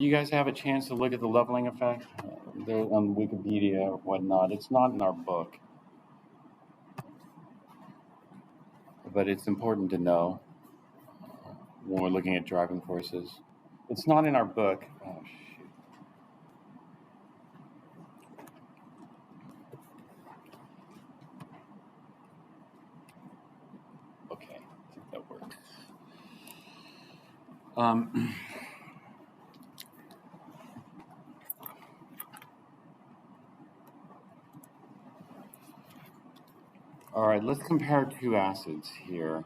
You guys have a chance to look at the leveling effect? They're on Wikipedia or whatnot. It's not in our book, but it's important to know when we're looking at driving forces. It's not in our book. Oh, shoot. Okay, I think that works. All right, let's compare two acids here.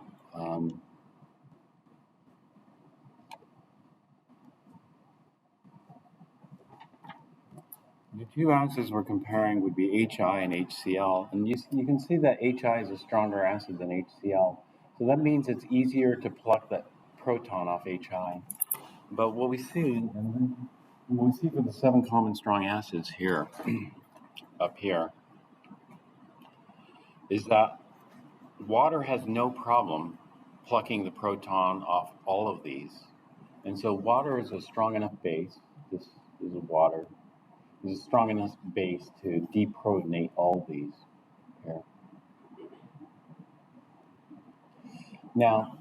The two acids we're comparing would be HI and HCl, and you can see that HI is a stronger acid than HCl, so that means it's easier to pluck the proton off HI. But what we see, for the 7 common strong acids here, up here, is that water has no problem plucking the proton off all of these. And so water is a strong enough base, this is water, is a strong enough base to deprotonate all these here. Now,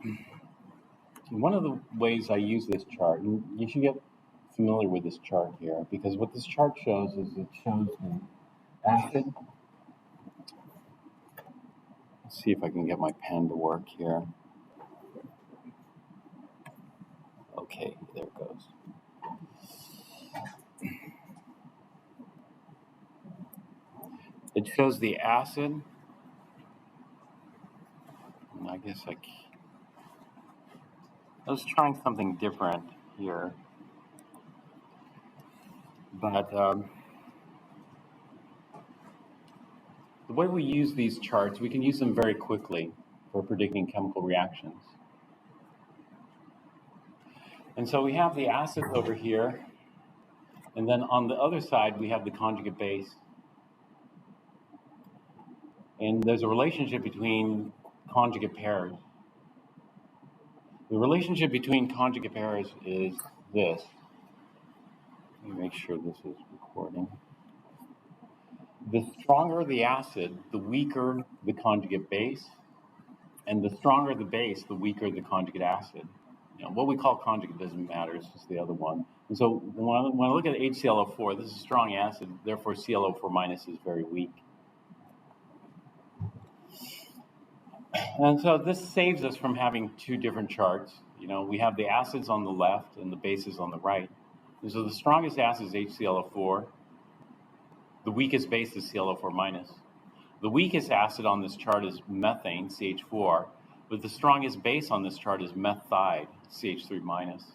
one of the ways I use this chart, and you should get familiar with this chart here, because what this chart shows is it shows the acid. Let's see if I can get my pen to work here. Okay, there it goes. It shows the acid. And I guess I was trying something different here. But the way we use these charts, we can use them very quickly for predicting chemical reactions. And so we have the acids over here, and then on the other side we have the conjugate base. And there's a relationship between conjugate pairs. The relationship between conjugate pairs is this. Let me make sure this is recording. The stronger the acid, the weaker the conjugate base, and the stronger the base, the weaker the conjugate acid. You know, what we call conjugate doesn't matter, it's just the other one. And so when I look at HClO4, this is a strong acid, therefore ClO4 minus is very weak. And so this saves us from having two different charts. You know, we have the acids on the left and the bases on the right. And so the strongest acid is HClO4. The weakest base is ClO4 minus. The weakest acid on this chart is methane, CH4, but the strongest base on this chart is methide, CH3 minus.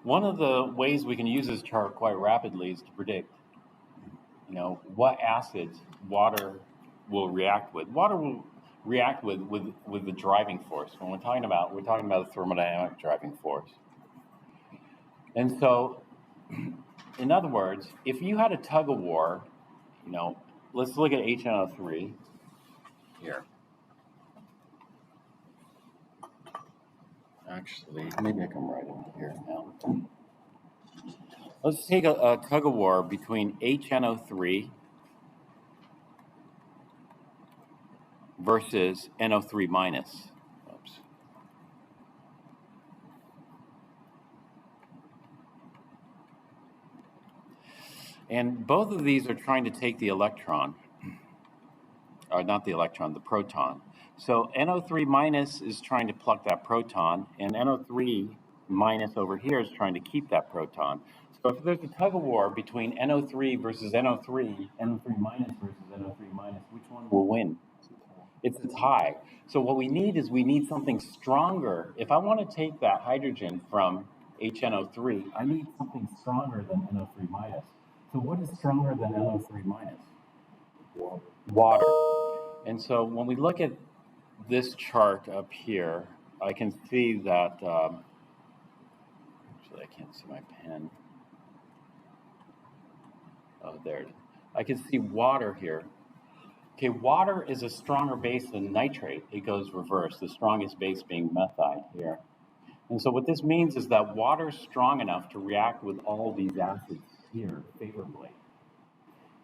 One of the ways we can use this chart quite rapidly is to predict, you know, what acids water will react with. Water will react with the driving force. When we're talking about a thermodynamic driving force. And so, in other words, if you had a tug of war, you know, let's look at HNO3 here. Actually, maybe I can write it here now. Let's take a tug of war between HNO3 versus NO3 minus. Oops. And both of these are trying to take the electron, or not the electron, the proton. So NO3 minus is trying to pluck that proton, and NO3 minus over here is trying to keep that proton. So if there's a tug of war between NO3 versus NO3, NO3 minus versus NO3 minus, which one will win? It's a tie. So what we need something stronger. If I want to take that hydrogen from HNO3, I need something stronger than NO3 minus. So what is stronger than NO3 minus? Water. And so when we look at this chart up here, I can see that, actually I can't see my pen. Oh, there it is. I can see water here. Okay, water is a stronger base than nitrate. It goes reverse, the strongest base being methide here. And so what this means is that water is strong enough to react with all these acids here favorably.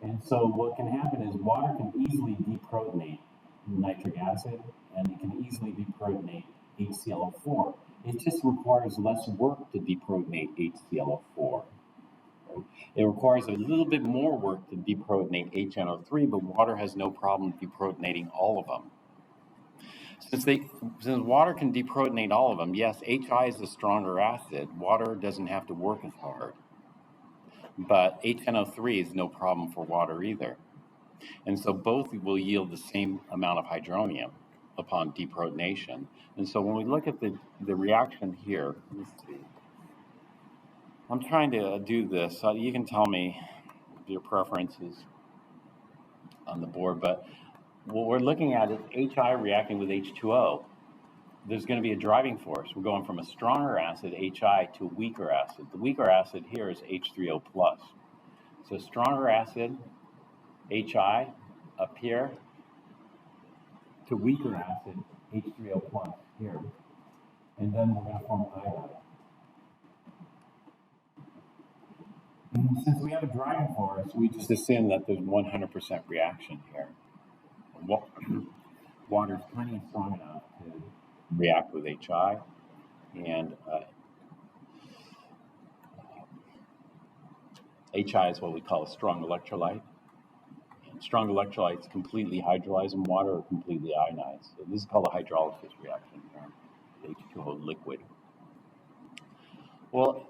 And so what can happen is water can easily deprotonate nitric acid, and it can easily deprotonate HClO4. It just requires less work to deprotonate HClO4. Right? It requires a little bit more work to deprotonate HNO3, but water has no problem deprotonating all of them. Since water can deprotonate all of them, yes, HI is a stronger acid. Water doesn't have to work as hard. But HNO3 is no problem for water either. And so both will yield the same amount of hydronium upon deprotonation. And so when we look at the reaction here, let's see. I'm trying to do this. You can tell me your preferences on the board, but what we're looking at is HI reacting with H2O. There's going to be a driving force. We're going from a stronger acid, HI, to a weaker acid. The weaker acid here is H3O+. So stronger acid, HI, up here, to weaker acid, H3O+ here. And then we're going to form iodide. And since we have a driving force, we just assume that there's 100% reaction here. Water is plenty strong enough to react with HI, and HI is what we call a strong electrolyte. And strong electrolytes completely hydrolyze in water or completely ionize. So this is called a hydrolysis reaction here, H2O liquid. Well,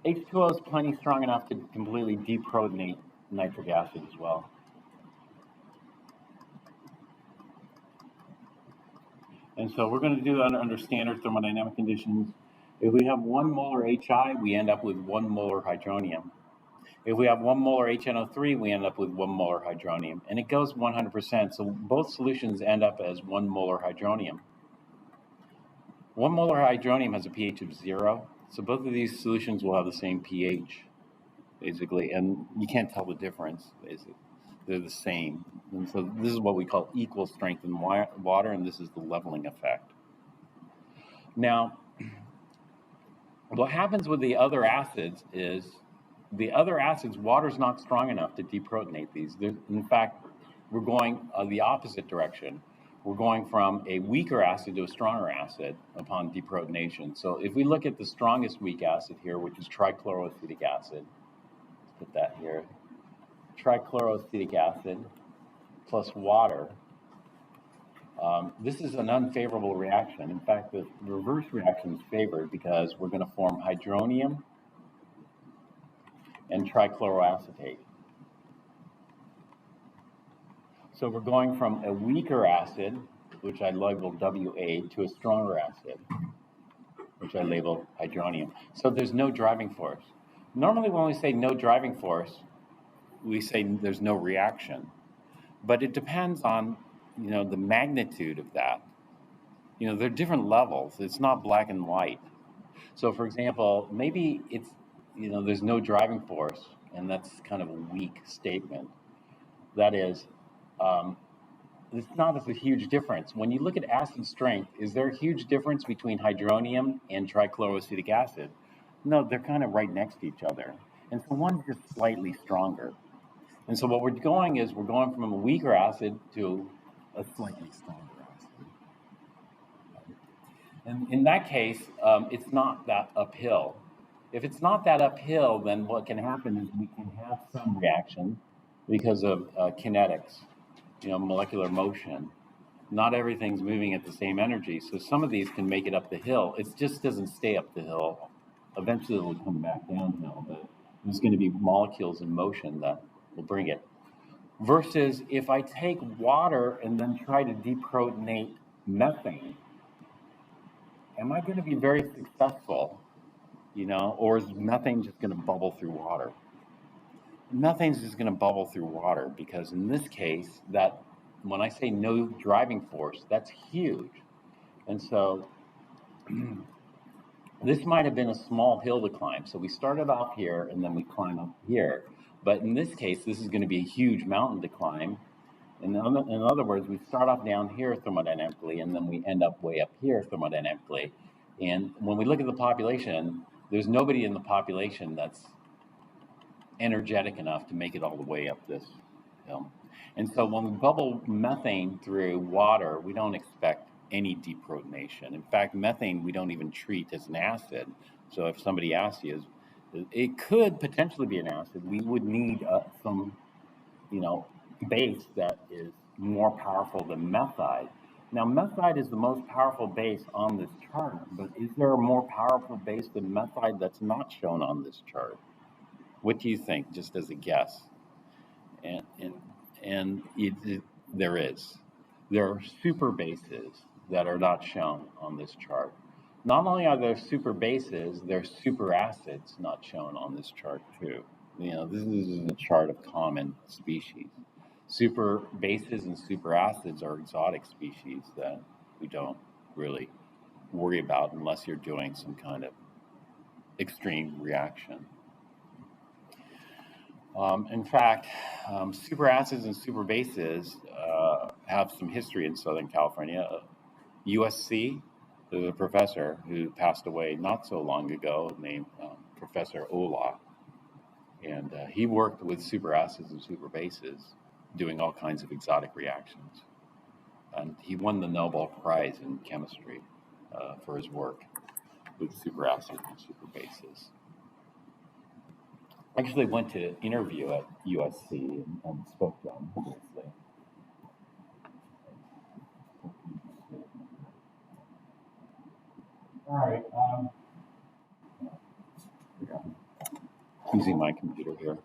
H2O is plenty strong enough to completely deprotonate nitric acid as well. And so we're going to do that under standard thermodynamic conditions. If we have 1 molar HI, we end up with 1 molar hydronium. If we have 1 molar HNO3, we end up with 1 molar hydronium. And it goes 100%, so both solutions end up as 1 molar hydronium. 1 molar hydronium has a pH of 0, so both of these solutions will have the same pH, basically, and you can't tell the difference, basically. They're the same. And so this is what we call equal strength in water, and this is the leveling effect. Now, what happens with the other acids is the other acids, water's not strong enough to deprotonate these. In fact, we're going the opposite direction. We're going from a weaker acid to a stronger acid upon deprotonation. So if we look at the strongest weak acid here, which is trichloroacetic acid, let's put that here. Trichloroacetic acid plus water. This is an unfavorable reaction. In fact, the reverse reaction is favored because we're going to form hydronium and trichloroacetate. So we're going from a weaker acid, which I labeled WA, to a stronger acid, which I labeled hydronium. So there's no driving force. Normally when we say no driving force, we say there's no reaction. But it depends on, the magnitude of that. There are different levels. It's not black and white. So for example, maybe it's, there's no driving force, and that's kind of a weak statement. That is, it's not a huge difference. When you look at acid strength, is there a huge difference between hydronium and trichloroacetic acid? No, they're kind of right next to each other. And so one's just slightly stronger. And so what we're going from a weaker acid to a slightly stronger acid. And in that case, it's not that uphill. If it's not that uphill, then what can happen is we can have some reaction because of kinetics, molecular motion. Not everything's moving at the same energy, so some of these can make it up the hill. It just doesn't stay up the hill. Eventually it'll come back downhill, but there's going to be molecules in motion that will bring it. Versus if I take water and then try to deprotonate methane, am I going to be very successful, or is methane just going to bubble through water? Methane's just going to bubble through water because in this case, that when I say no driving force, that's huge. And so this might have been a small hill to climb. So we started off here and then we climb up here. But in this case, this is going to be a huge mountain to climb. In other words, we start off down here thermodynamically and then we end up way up here thermodynamically. And when we look at the population, there's nobody in the population that's energetic enough to make it all the way up this hill. And so when we bubble methane through water, we don't expect any deprotonation. In fact, methane we don't even treat as an acid. So if somebody asks you, it could potentially be an acid, we would need some, base that is more powerful than methide. Now, methide is the most powerful base on this chart, but is there a more powerful base than methide that's not shown on this chart? What do you think, just as a guess? And and there is. There are super bases that are not shown on this chart. Not only are there super bases, there are super acids not shown on this chart too. This is a chart of common species. Super bases and super acids are exotic species that we don't really worry about unless you're doing some kind of extreme reaction. In fact, super acids and super bases have some history in Southern California. USC, there's a professor who passed away not so long ago named Professor Ola. And he worked with super acids and super bases doing all kinds of exotic reactions. And he won the Nobel Prize in chemistry for his work with super acids and super bases. I actually went to interview at USC and spoke to him. All right. Using my computer here.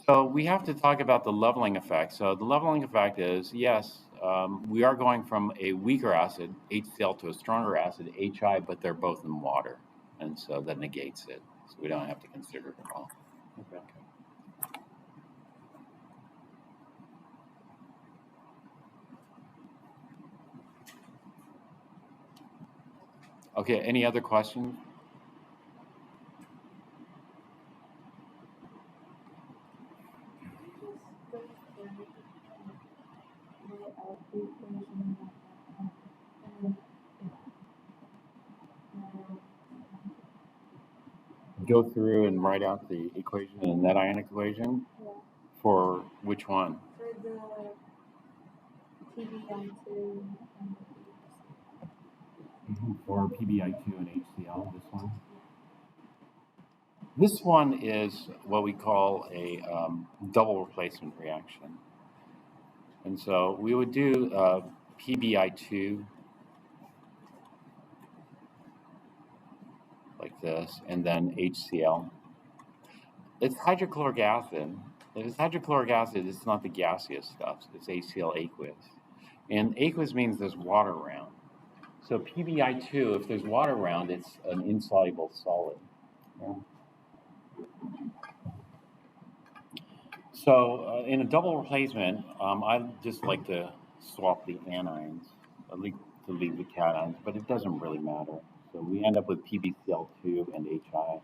So we have to talk about the leveling effect. So the leveling effect is, yes, we are going from a weaker acid, HCl, to a stronger acid, HI, but they're both in water. And so that negates it. So we don't have to consider it at all. Okay. Okay, any other questions? Go through and write out the equation, the net ionic equation? Yeah. For which one? For the PBI2. For PBI2 and HCl, this one? This one is what we call a double replacement reaction. And so we would do PBI2 like this, and then HCl. It's hydrochloric acid. If it's hydrochloric acid, it's not the gaseous stuff. It's HCl aqueous. And aqueous means there's water around. So PBI2, if there's water around, it's an insoluble solid. Yeah. So in a double replacement, I just like to swap the anions, I like to leave the cations, but it doesn't really matter. So we end up with PbCl2 and HI.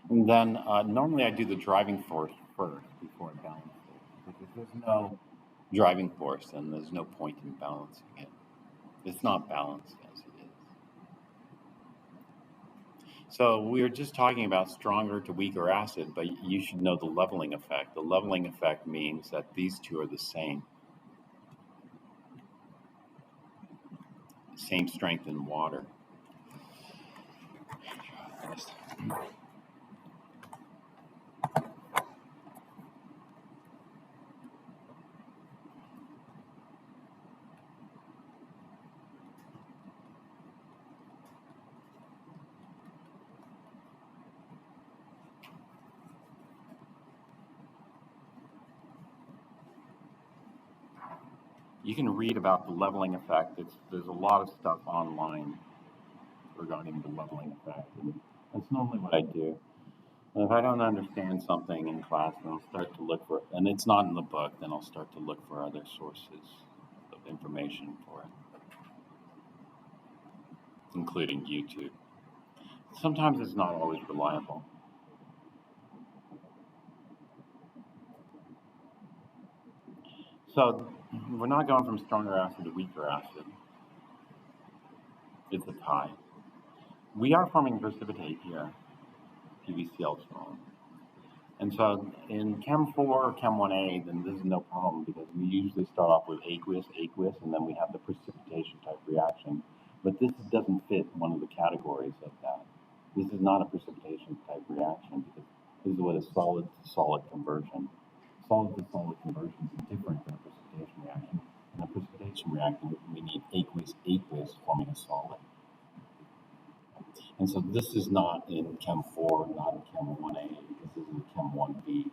And then normally I do the driving force first before I balance it. Because if there's no driving force, then there's no point in balancing it. It's not balanced as it is. So we were just talking about stronger to weaker acid, but you should know the leveling effect. The leveling effect means that these two are the same. Same strength in water. You can read about the leveling effect. There's a lot of stuff online regarding the leveling effect. And that's normally what I do. And if I don't understand something in class, then I'll start to look for, and it's not in the book, then I'll start to look for other sources of information for it, including YouTube. Sometimes it's not always reliable. So we're not going from stronger acid to weaker acid. It's a tie. We are forming precipitate here, PbCl2. And so in Chem 4 or Chem 1A, then this is no problem because we usually start off with aqueous, and then we have the precipitation type reaction. But this doesn't fit one of the categories of that. This is not a precipitation type reaction because this is what a solid to solid conversion. Solid to solid conversion is different than a precipitation reaction. In a precipitation reaction, we need aqueous forming a solid. And so this is not in Chem 4, not in Chem 1A, because this is a Chem 1B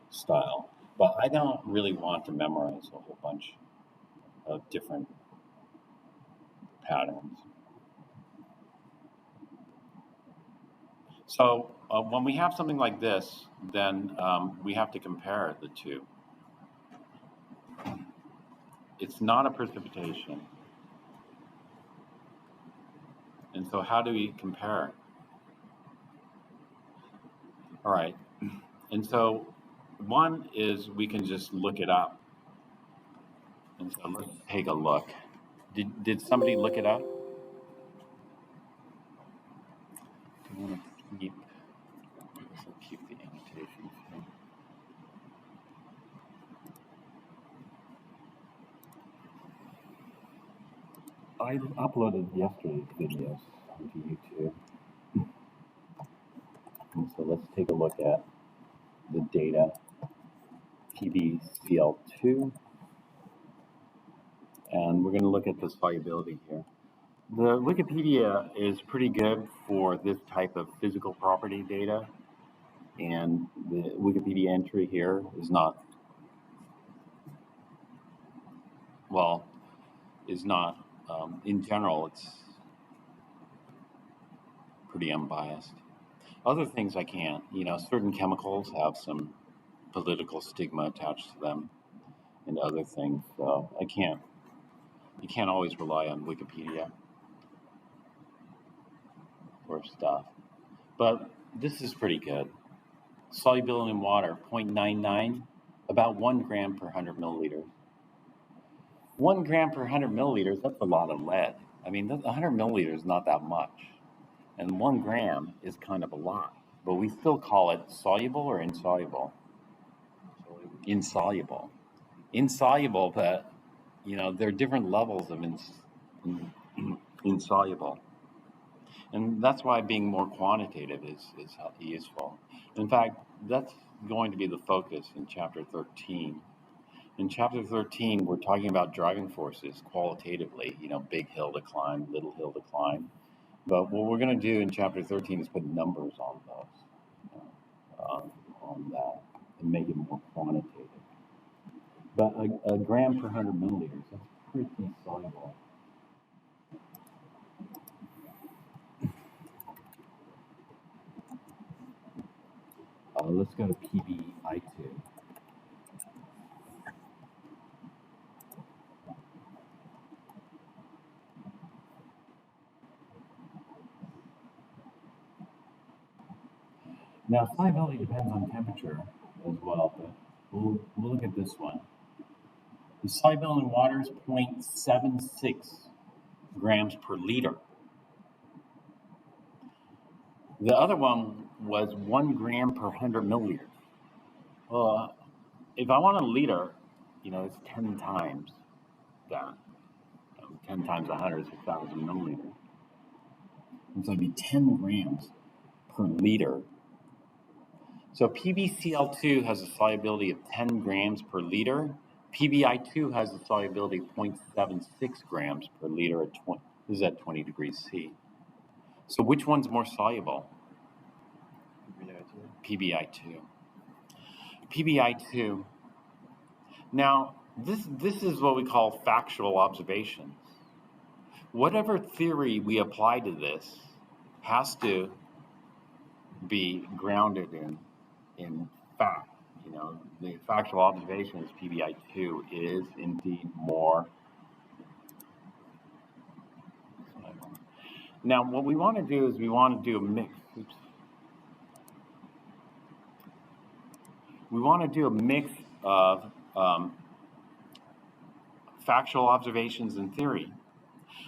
style. But I don't really want to memorize a whole bunch of different patterns. So when we have something like this, then we have to compare the two. It's not a precipitation. And so how do we compare? All right. And so one is we can just look it up. And so let's take a look. Did somebody look it up? I want to keep the annotations here. I uploaded yesterday's videos onto YouTube. And so let's take a look at the data, PbCl2, and we're going to look at the solubility here. The Wikipedia is pretty good for this type of physical property data, and the Wikipedia entry here is not, well, is not, in general, it's pretty unbiased. Other things I can't, certain chemicals have some political stigma attached to them and other things, so you can't always rely on Wikipedia for stuff. But this is pretty good. Solubility in water, 0.99, about 1 gram per 100 milliliters. 1 gram per 100 milliliters, that's a lot of lead. I mean, 100 milliliters is not that much. And 1 gram is kind of a lot. But we still call it soluble or insoluble? Insoluble. Insoluble, but, there are different levels of insoluble. And that's why being more quantitative is useful. In fact, that's going to be the focus in Chapter 13. In Chapter 13, we're talking about driving forces qualitatively, big hill to climb, little hill to climb. But what we're going to do in Chapter 13 is put numbers on those, on that, and make it more quantitative. But a gram per 100 milliliters, that's pretty soluble. Let's go to PbI2. Now, solubility depends on temperature as well, but we'll look at this one. The solubility in water is 0.76 grams per liter. The other one was 1 gram per 100 milliliters. Well, if I want a liter, it's 10 times that. 10 times 100 is 1,000 milliliters. And so it'd be 10 grams per liter. So PbCl2 has a solubility of 10 grams per liter. PbI2 has a solubility of 0.76 grams per liter this is at 20 degrees C. So which one's more soluble? PbI2. PbI2. Now, this is what we call factual observations. Whatever theory we apply to this has to be grounded in fact. The factual observation is PbI2 is indeed more. Now, what we want to do is we want to do a mix. We want to do a mix of factual observations and theory.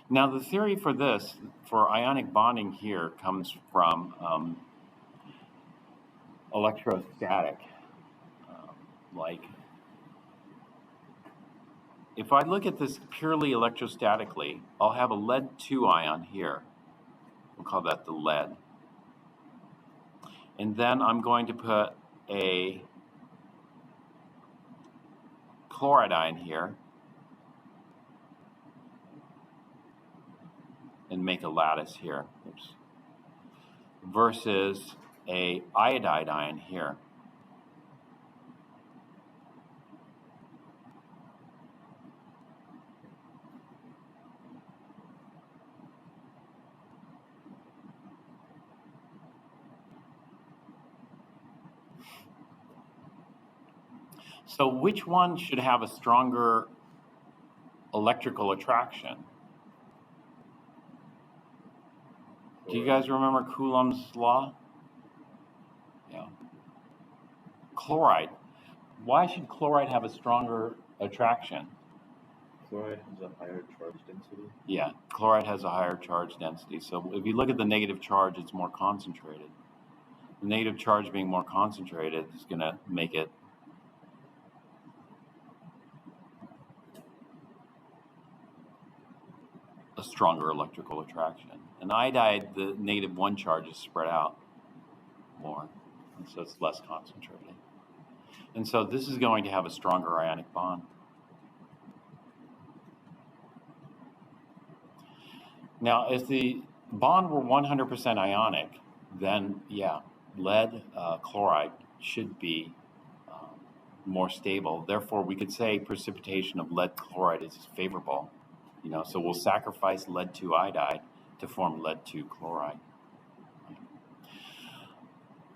Now, the theory for this, for ionic bonding here, comes from electrostatic. Like, if I look at this purely electrostatically, I'll have a lead-2 ion here. We'll call that the lead. And then I'm going to put a chloride ion here and make a lattice here. Oops. Versus a iodide ion here. So which one should have a stronger electrical attraction? Do you guys remember Coulomb's law? Yeah. Chloride. Why should chloride have a stronger attraction? Chloride has a higher charge density? Yeah, chloride has a higher charge density. So if you look at the negative charge, it's more concentrated. The negative charge being more concentrated is going to make it a stronger electrical attraction. And iodide, the -1 charge is spread out more, and so it's less concentrated. And so this is going to have a stronger ionic bond. Now, if the bond were 100% ionic, then yeah, lead chloride should be more stable. Therefore, we could say precipitation of lead chloride is favorable. So we'll sacrifice lead-2 iodide to form lead-2 chloride.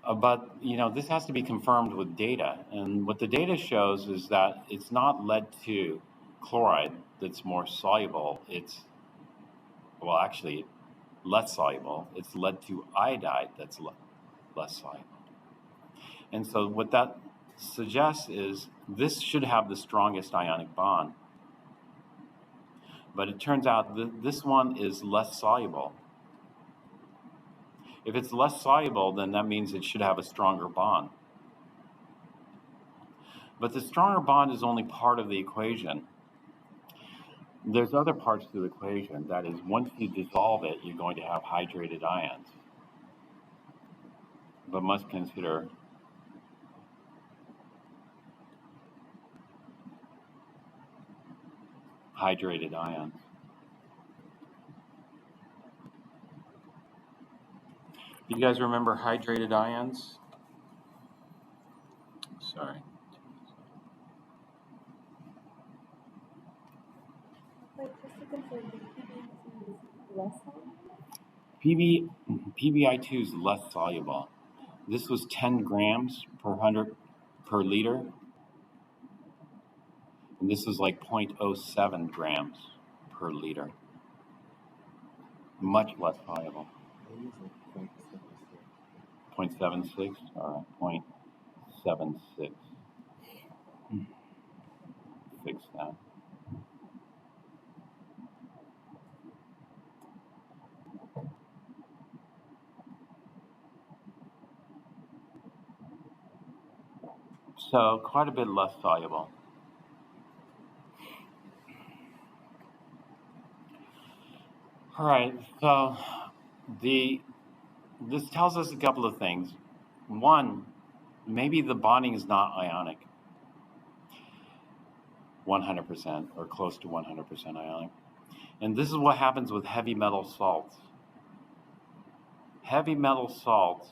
But this has to be confirmed with data, and what the data shows is that it's not lead-2 chloride that's more soluble. It's actually less soluble. It's lead-2 iodide that's less soluble. And so what that suggests is this should have the strongest ionic bond. But it turns out that this one is less soluble. If it's less soluble, then that means it should have a stronger bond. But the stronger bond is only part of the equation. There's other parts to the equation. That is, once you dissolve it, you're going to have hydrated ions. But must consider hydrated ions. You guys remember hydrated ions? Sorry. Wait, just to confirm, the PbI2 is less soluble? PbI2 is less soluble. This was 10 grams per liter. And this is like 0.07 grams per liter. Much less soluble. 0.76? All right, 0.76. Fix that. So quite a bit less soluble. All right, so this tells us a couple of things. One, maybe the bonding is not ionic, 100% or close to 100% ionic. And this is what happens with heavy metal salts. Heavy metal salts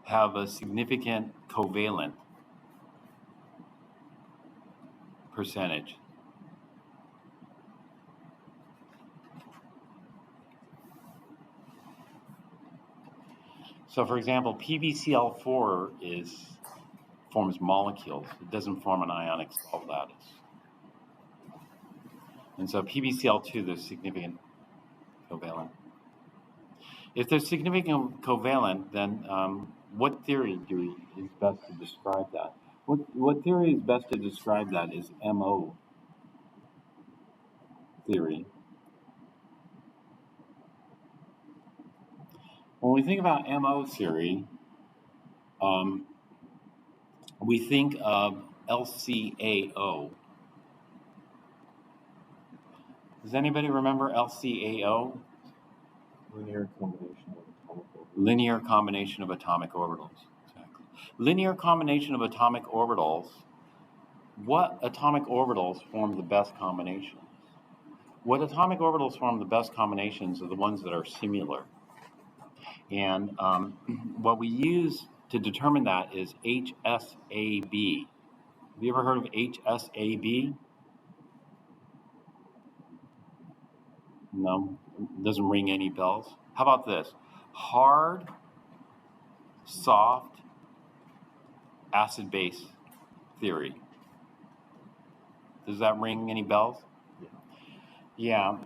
have a significant covalent percentage. So for example, PbCl4 forms molecules. It doesn't form an ionic salt lattice. And so PbCl2, there's significant covalent. If there's significant covalent, then what theory is best to describe that? What theory is best to describe that is MO theory. When we think about MO theory, um, we think of LCAO. Does anybody remember LCAO? Linear combination of atomic orbitals. Linear combination of atomic orbitals. Exactly. Linear combination of atomic orbitals. What atomic orbitals form the best combinations? What atomic orbitals form the best combinations are the ones that are similar. And what we use to determine that is HSAB. Have you ever heard of HSAB? No, it doesn't ring any bells. How about this? Hard, soft, acid-base theory. Does that ring any bells? Yeah. Yeah.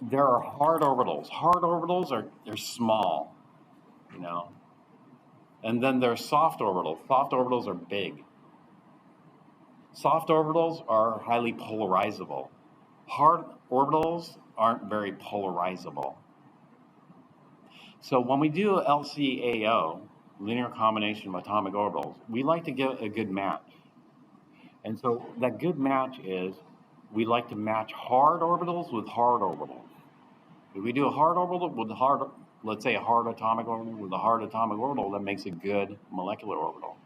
There are hard orbitals. Hard orbitals they're small, you know. And then there's soft orbitals. Soft orbitals are big. Soft orbitals are highly polarizable. Hard orbitals aren't very polarizable. So when we do LCAO, linear combination of atomic orbitals, we like to get a good match. And so that good match is we like to match hard orbitals with hard orbitals. If we do a hard orbital with a hard, let's say a hard atomic orbital with a hard atomic orbital, that makes a good molecular orbital.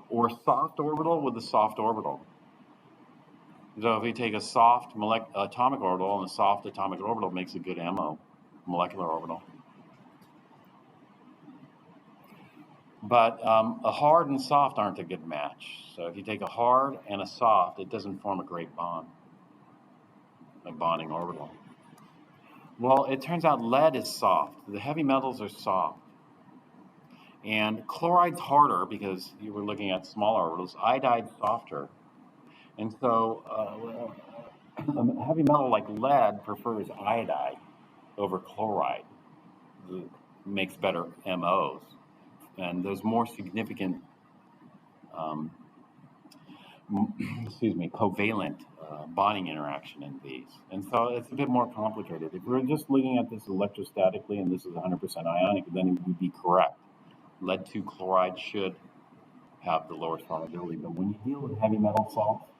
Or soft orbital with a soft orbital. So if we take a soft atomic orbital and a soft atomic orbital, makes a good MO, molecular orbital. But a hard and soft aren't a good match. So if you take a hard and a soft, it doesn't form a great bond, a bonding orbital. Well, it turns out lead is soft. The heavy metals are soft. And chloride's harder because you were looking at smaller orbitals. Iodide's softer. And so a heavy metal like lead prefers iodide over chloride. It makes better MOs. And there's more significant, covalent bonding interaction in these. And so it's a bit more complicated. If we're just looking at this electrostatically and this is 100% ionic, then it would be correct. Lead 2 chloride should have the lower solubility. But when you deal with heavy metal salts,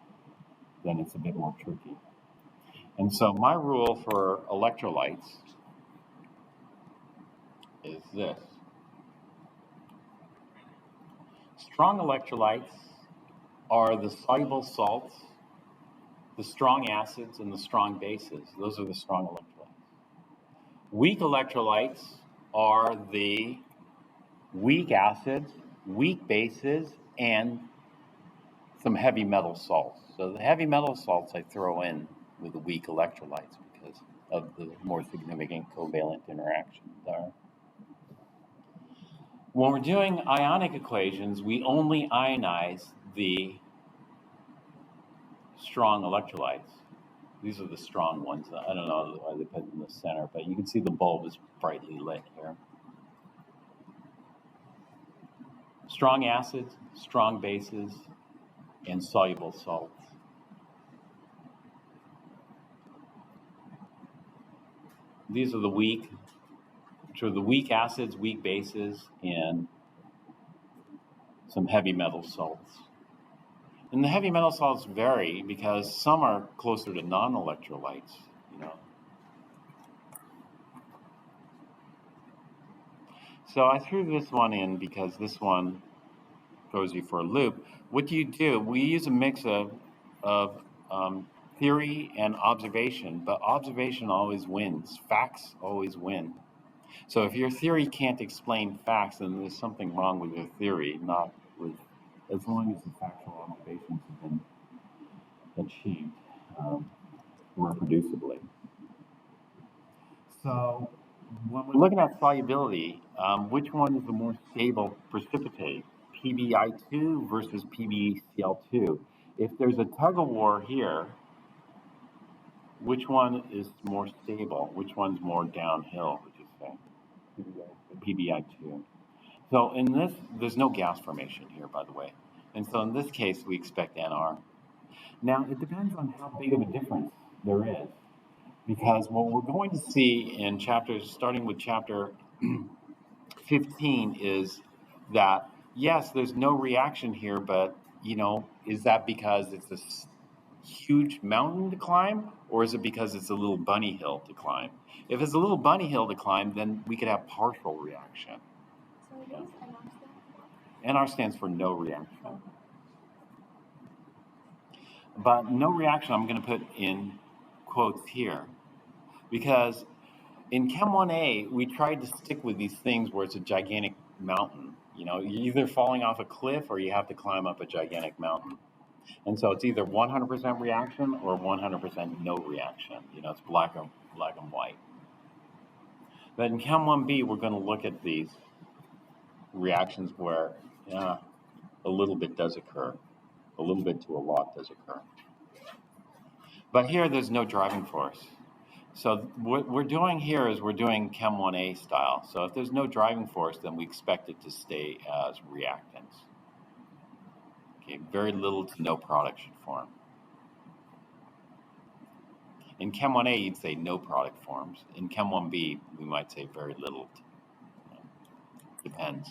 then it's a bit more tricky. And so my rule for electrolytes is this. Strong electrolytes are the soluble salts, the strong acids, and the strong bases. Those are the strong electrolytes. Weak electrolytes are the weak acids, weak bases, and some heavy metal salts. So the heavy metal salts I throw in with the weak electrolytes because of the more significant covalent interactions there. When we're doing ionic equations, we only ionize the strong electrolytes. These are the strong ones. I don't know why they put it in the center, but you can see the bulb is brightly lit here. Strong acids, strong bases, and soluble salts. These are the weak acids, weak bases, and some heavy metal salts. And the heavy metal salts vary because some are closer to non-electrolytes, you know. So I threw this one in because this one throws you for a loop. What do? We use a mix of theory and observation, but observation always wins. Facts always win. So if your theory can't explain facts, then there's something wrong with your theory, not with, as long as the factual observations have been achieved reproducibly. So when we're looking at solubility, which one is the more stable precipitate, PbI2 versus PbCl2? If there's a tug of war here, which one is more stable? Which one's more downhill, would you say? PbI2. So in this, there's no gas formation here, by the way. And so in this case, we expect NR. Now, it depends on how big of a difference there is. Because what we're going to see in chapters, starting with chapter 15, is that, yes, there's no reaction here, but, is that because it's a huge mountain to climb, or is it because it's a little bunny hill to climb? If it's a little bunny hill to climb, then we could have partial reaction. So what does NR stand for? NR stands for no reaction. But no reaction, I'm going to put in quotes here, because in Chem 1A, we tried to stick with these things where it's a gigantic mountain. You're either falling off a cliff or you have to climb up a gigantic mountain. And so it's either 100% reaction or 100% no reaction. It's black and white. But in Chem 1B, we're going to look at these reactions where a little bit does occur. A little bit to a lot does occur. But here, there's no driving force. So what we're doing here is we're doing Chem 1A style. So if there's no driving force, then we expect it to stay as reactants. Okay, very little to no product should form. In Chem 1A, you'd say no product forms. In Chem 1B, we might say very little. Depends.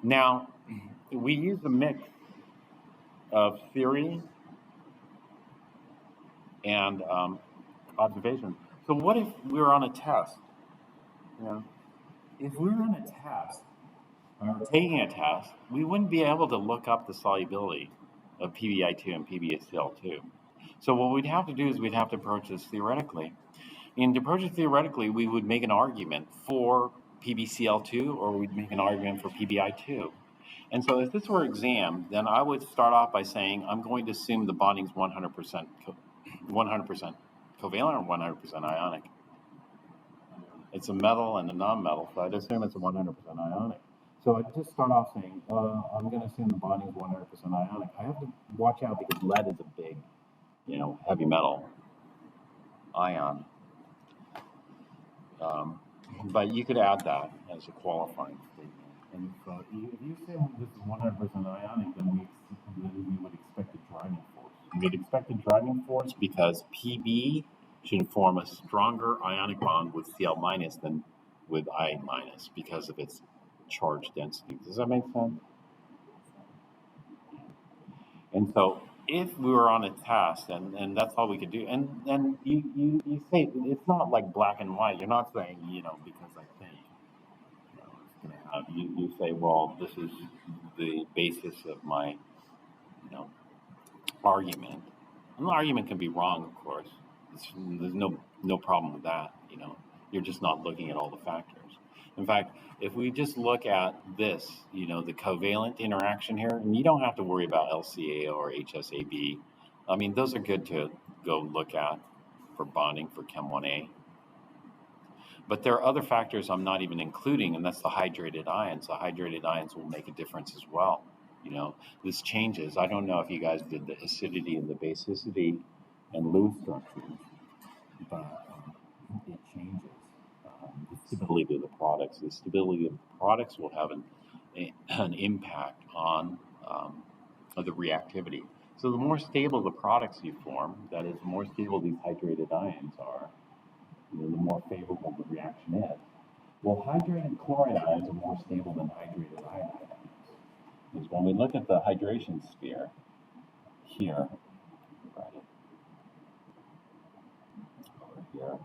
Now, we use a mix of theory and observation. So what if we were on a test? If we were on a test, or taking a test, we wouldn't be able to look up the solubility of PbI2 and PbCl2. So what we'd have to do is we'd have to approach this theoretically. And to approach it theoretically, we would make an argument for PbCl2 or we'd make an argument for PbI2. And so if this were exam, then I would start off by saying I'm going to assume the bonding's 100% covalent or 100% ionic. It's a metal and a non-metal, so I'd assume it's a 100% ionic. So I'd just start off saying, I'm going to assume the bonding is 100% ionic. I have to watch out because lead is a big, heavy metal ion. But you could add that as a qualifying statement. And so if you say this is 100% ionic, then we would expect a driving force. We'd expect a driving force because Pb should form a stronger ionic bond with Cl minus than with I minus because of its charge density. Does that make sense? And so if we were on a test and that's all we could do, and you say it's not like black and white. You're not saying, because I think it's going to have, you say, well, this is the basis of my, argument. And the argument can be wrong, of course. There's no problem with that, You're just not looking at all the factors. In fact, if we just look at this, the covalent interaction here, and you don't have to worry about LCA or HSAB. I mean, those are good to go look at for bonding for Chem 1A. But there are other factors I'm not even including, and that's the hydrated ions. The hydrated ions will make a difference as well. This changes. I don't know if you guys did the acidity and the basicity and Lewis structures, but it changes. The stability of the products. The stability of the products will have an impact on the reactivity. So the more stable the products you form, that is, the more stable these hydrated ions are, the more favorable the reaction is. Well, hydrated chloride ions are more stable than hydrated iodide ions. Because when we look at the hydration sphere here, right, over here,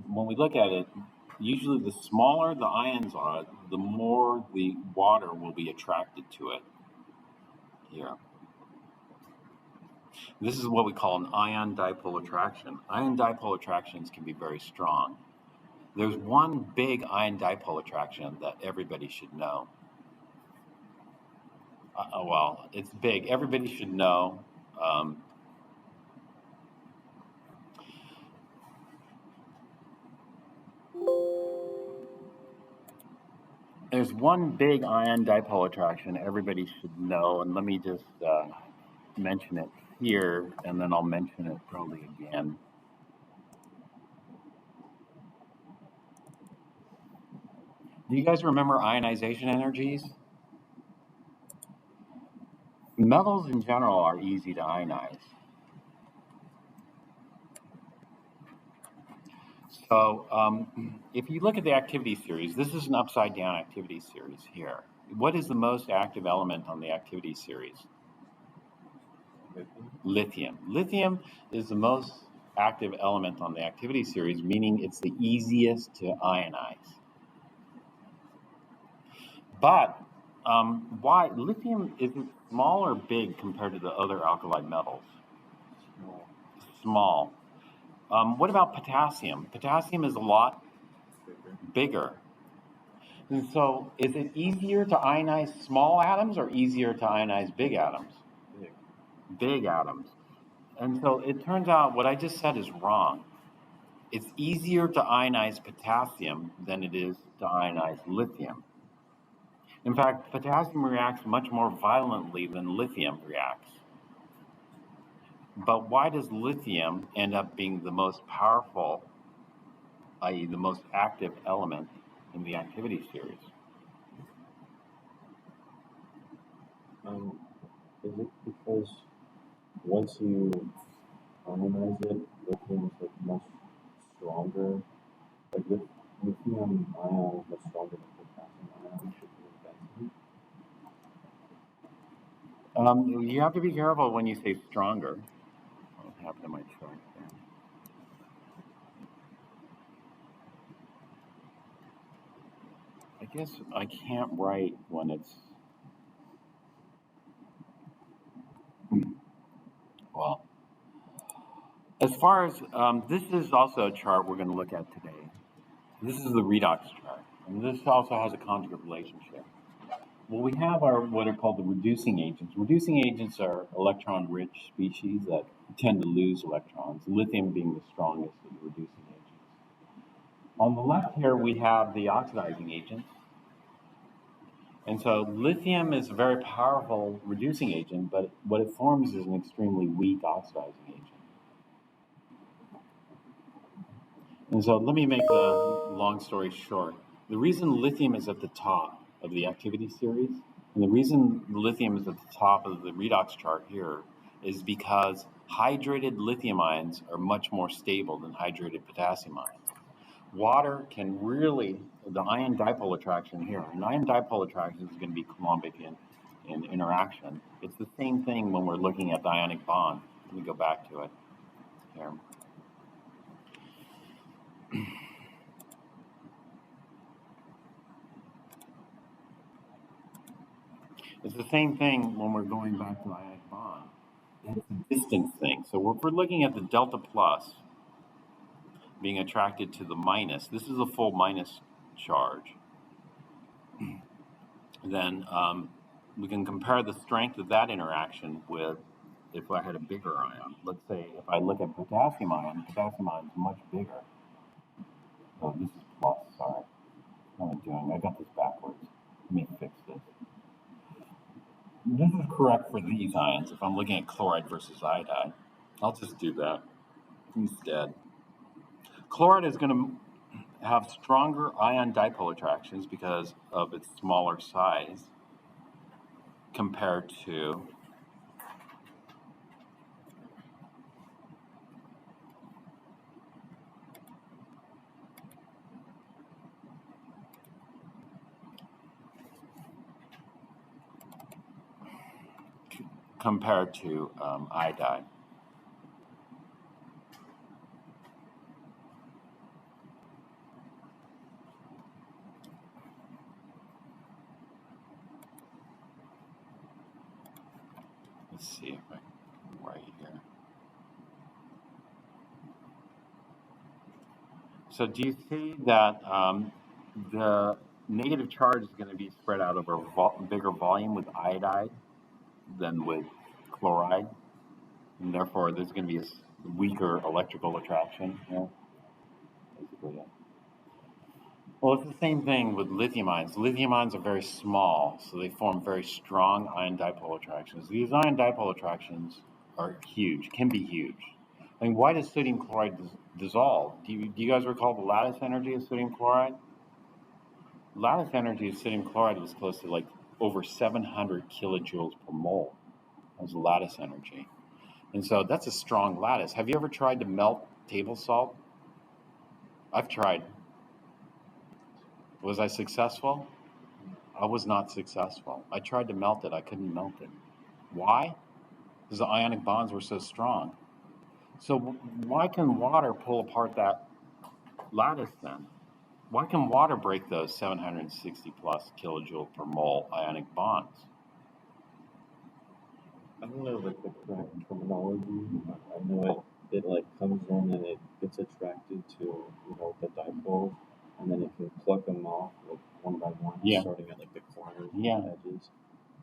when we look at it, usually the smaller the ions are, the more the water will be attracted to it. Here. This is what we call an ion dipole attraction. Ion dipole attractions can be very strong. There's one big ion dipole attraction that everybody should know. Well, it's big. Everybody should know. There's one big ion dipole attraction everybody should know, and let me just mention it here, and then I'll mention it probably again. Do you guys remember ionization energies? Metals in general are easy to ionize. So if you look at the activity series, this is an upside down activity series here. What is the most active element on the activity series? Lithium. Lithium is the most active element on the activity series, meaning it's the easiest to ionize. But why? Lithium isn't small or big compared to the other alkali metals? Small. What about potassium? Potassium is a lot bigger. And so is it easier to ionize small atoms or easier to ionize big atoms? Big atoms. And so it turns out what I just said is wrong. It's easier to ionize potassium than it is to ionize lithium. In fact, potassium reacts much more violently than lithium reacts. But why does lithium end up being the most powerful, i.e. the most active element in the activity series? Is it because once you ionize it, lithium is like much stronger? Like lithium ion is much stronger than potassium ion in density. You have to be careful when you say stronger. What happened to my chart there? I guess I can't write when it's, well, as far as, this is also a chart we're going to look at today. This is the redox chart, and this also has a conjugate relationship. Well, we have our what are called the reducing agents. Reducing agents are electron-rich species that tend to lose electrons, lithium being the strongest of the reducing agents. On the left here, we have the oxidizing agents. And so lithium is a very powerful reducing agent, but what it forms is an extremely weak oxidizing agent. And so let me make the long story short. The reason lithium is at the top of the activity series, and the reason lithium is at the top of the redox chart here, is because hydrated lithium ions are much more stable than hydrated potassium ions. Water can really, the ion dipole attraction here, an ion dipole attraction is going to be Coulombic in interaction. It's the same thing when we're looking at the ionic bond. Let me go back to it here. It's the same thing when we're going back to the ionic bond. It's a distance thing. So if we're looking at the delta plus being attracted to the minus, this is a full minus charge, then we can compare the strength of that interaction with if I had a bigger ion. Let's say if I look at potassium ion is much bigger. Oh, this is plus, sorry. What am I doing? I got this backwards. Let me fix this. This is correct for these ions. If I'm looking at chloride versus iodide, I'll just do that instead. Chloride is going to have stronger ion dipole attractions because of its smaller size compared to iodide. Let's see if I can write here. So do you see that the negative charge is going to be spread out over a bigger volume with iodide than with chloride? And therefore, there's going to be a weaker electrical attraction here. Basically, yeah. Well, it's the same thing with lithium ions. Lithium ions are very small, so they form very strong ion dipole attractions. These ion dipole attractions are huge, can be huge. I mean, why does sodium chloride dissolve? Do you guys recall the lattice energy of sodium chloride? Lattice energy of sodium chloride was close to like over 700 kilojoules per mole. That was lattice energy. And so that's a strong lattice. Have you ever tried to melt table salt? I've tried. Was I successful? I was not successful. I tried to melt it. I couldn't melt it. Why? Because the ionic bonds were so strong. So why can water pull apart that lattice then? Why can water break those 760 plus kilojoule per mole ionic bonds? I don't know like the correct terminology. I know it like comes in and it gets attracted to the dipoles, and then it can pluck them off like one by one, Yeah. starting at like the corners Yeah. and the edges.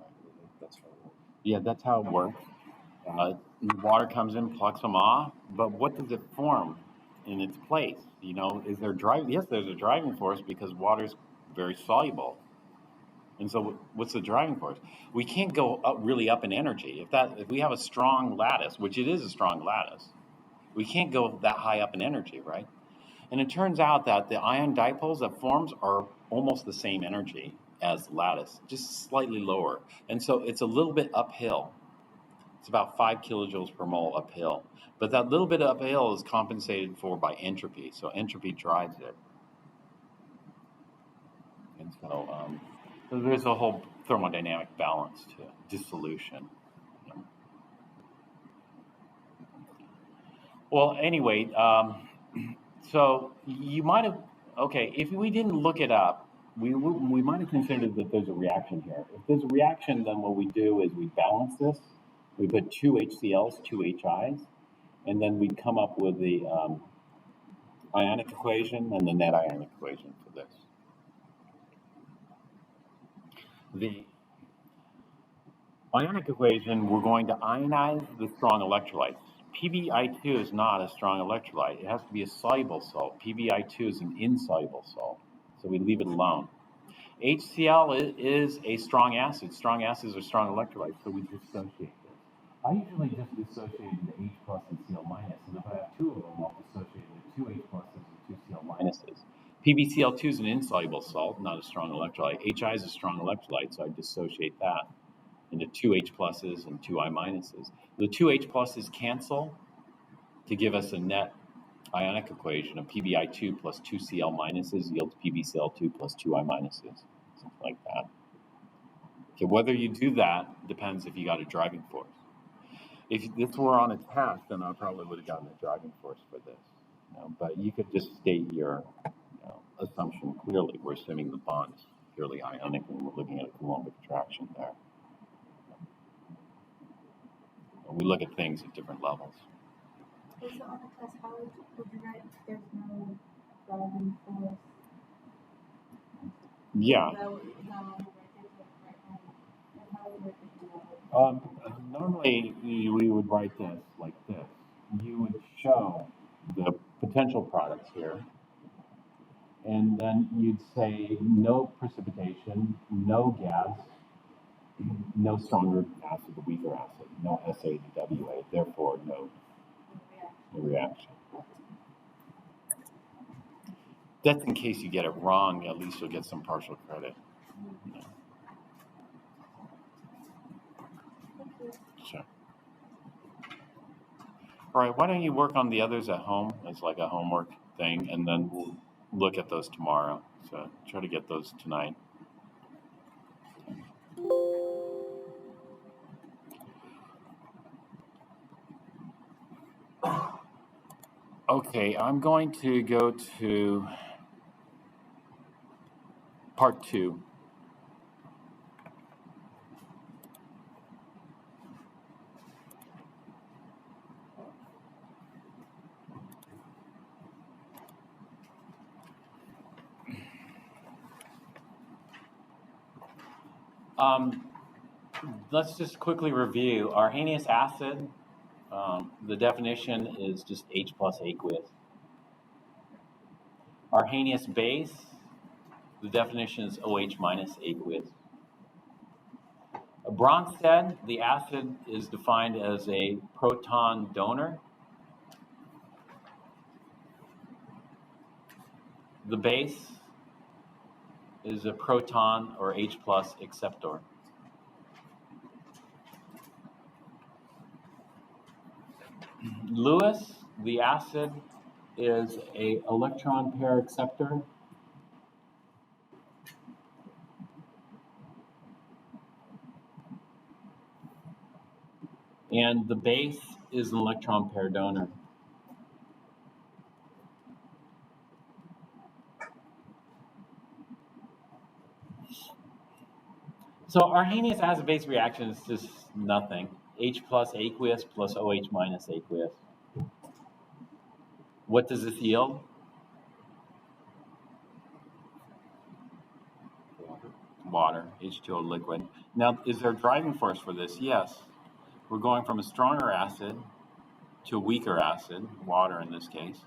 I think that's how it works. Yeah, that's how it works. Water comes in, plucks them off, but what does it form in its place? Is there driving? Yes, there's a driving force because water's very soluble. And so, what's the driving force? We can't go up really up in energy. If we have a strong lattice, which it is a strong lattice, we can't go that high up in energy, right? And it turns out that the ion dipoles that forms are almost the same energy as lattice, just slightly lower. And so it's a little bit uphill. It's about 5 kilojoules per mole uphill. But that little bit uphill is compensated for by entropy. So entropy drives it. And so there's a whole thermodynamic balance to dissolution. Well, anyway, so you might have, okay, if we didn't look it up, we might have considered that there's a reaction here. If there's a reaction, then what we do is we balance this. We put two HCl's, two HI's, and then we come up with the ionic equation and the net ionic equation for this. The ionic equation, we're going to ionize the strong electrolytes. PbI2 is not a strong electrolyte. It has to be a soluble salt. PbI2 is an insoluble salt, so we leave it alone. HCl is a strong acid. Strong acids are strong electrolytes, so we dissociate this. I usually just dissociate the H plus and Cl minus, and if I have two of them, I'll dissociate the two H pluses and two Cl minuses. PbCl2 is an insoluble salt, not a strong electrolyte. HI is a strong electrolyte, so I dissociate that into two H pluses and two I minuses. The two H pluses cancel to give us a net ionic equation of PbI2 plus two Cl minuses yields PbCl2 plus two I minuses, something like that. Okay, whether you do that depends if you got a driving force. If this were on a test, then I probably would have gotten a driving force for this. But you could just state your assumption clearly. We're assuming the bond is purely ionic, and we're looking at a Coulombic attraction there. We look at things at different levels. So on the test, how would you write if there's no driving force? Yeah. Normally, we would write this like this. You would show the potential products here, and then you'd say no precipitation, no gas, no stronger acid to weaker acid, no SA to WA, therefore no reaction. That's in case you get it wrong, at least you'll get some partial credit. Sure. All right, why don't you work on the others at home as like a homework thing, and then we'll look at those tomorrow. So try to get those tonight. Okay, I'm going to go to part 2. Let's just quickly review. Arrhenius acid, the definition is just H plus aqueous. Arrhenius base, the definition is OH minus aqueous. Bronsted, the acid is defined as a proton donor. The base is a proton or H plus acceptor. Lewis, the acid, is a electron pair acceptor. And the base is an electron pair donor. So Arrhenius acid-base reaction is just nothing. H plus aqueous plus OH minus aqueous. What does this yield? Water, H2O liquid. Now, is there a driving force for this? Yes. We're going from a stronger acid to a weaker acid, water in this case.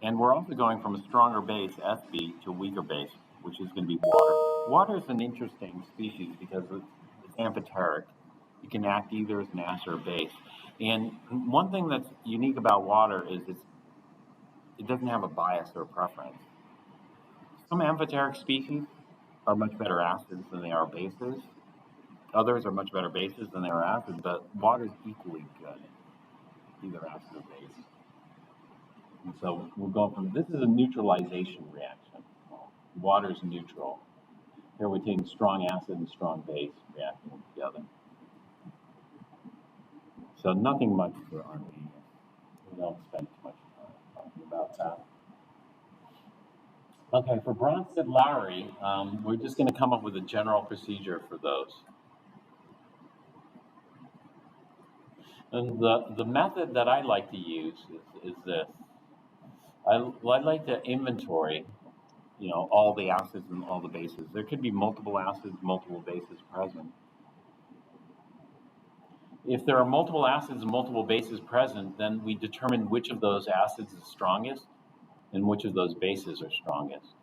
And we're also going from a stronger base, Fb, to a weaker base, which is going to be water. Water is an interesting species because it's amphoteric. It can act either as an acid or a base. And one thing that's unique about water is it doesn't have a bias or a preference. Some amphoteric species are much better acids than they are bases. Others are much better bases than they are acids, but water is equally good, either acid or base. And so we're going from, this is a neutralization reaction. Water is neutral. Here we're taking strong acid and strong base reacting together. So nothing much for Arrhenius. We don't spend too much time talking about that. Okay, for Bronsted-Lowry, we're just going to come up with a general procedure for those. And the method that I like to use is this. I like to inventory, all the acids and all the bases. There could be multiple acids, multiple bases present. If there are multiple acids and multiple bases present, then we determine which of those acids is strongest and which of those bases are strongest.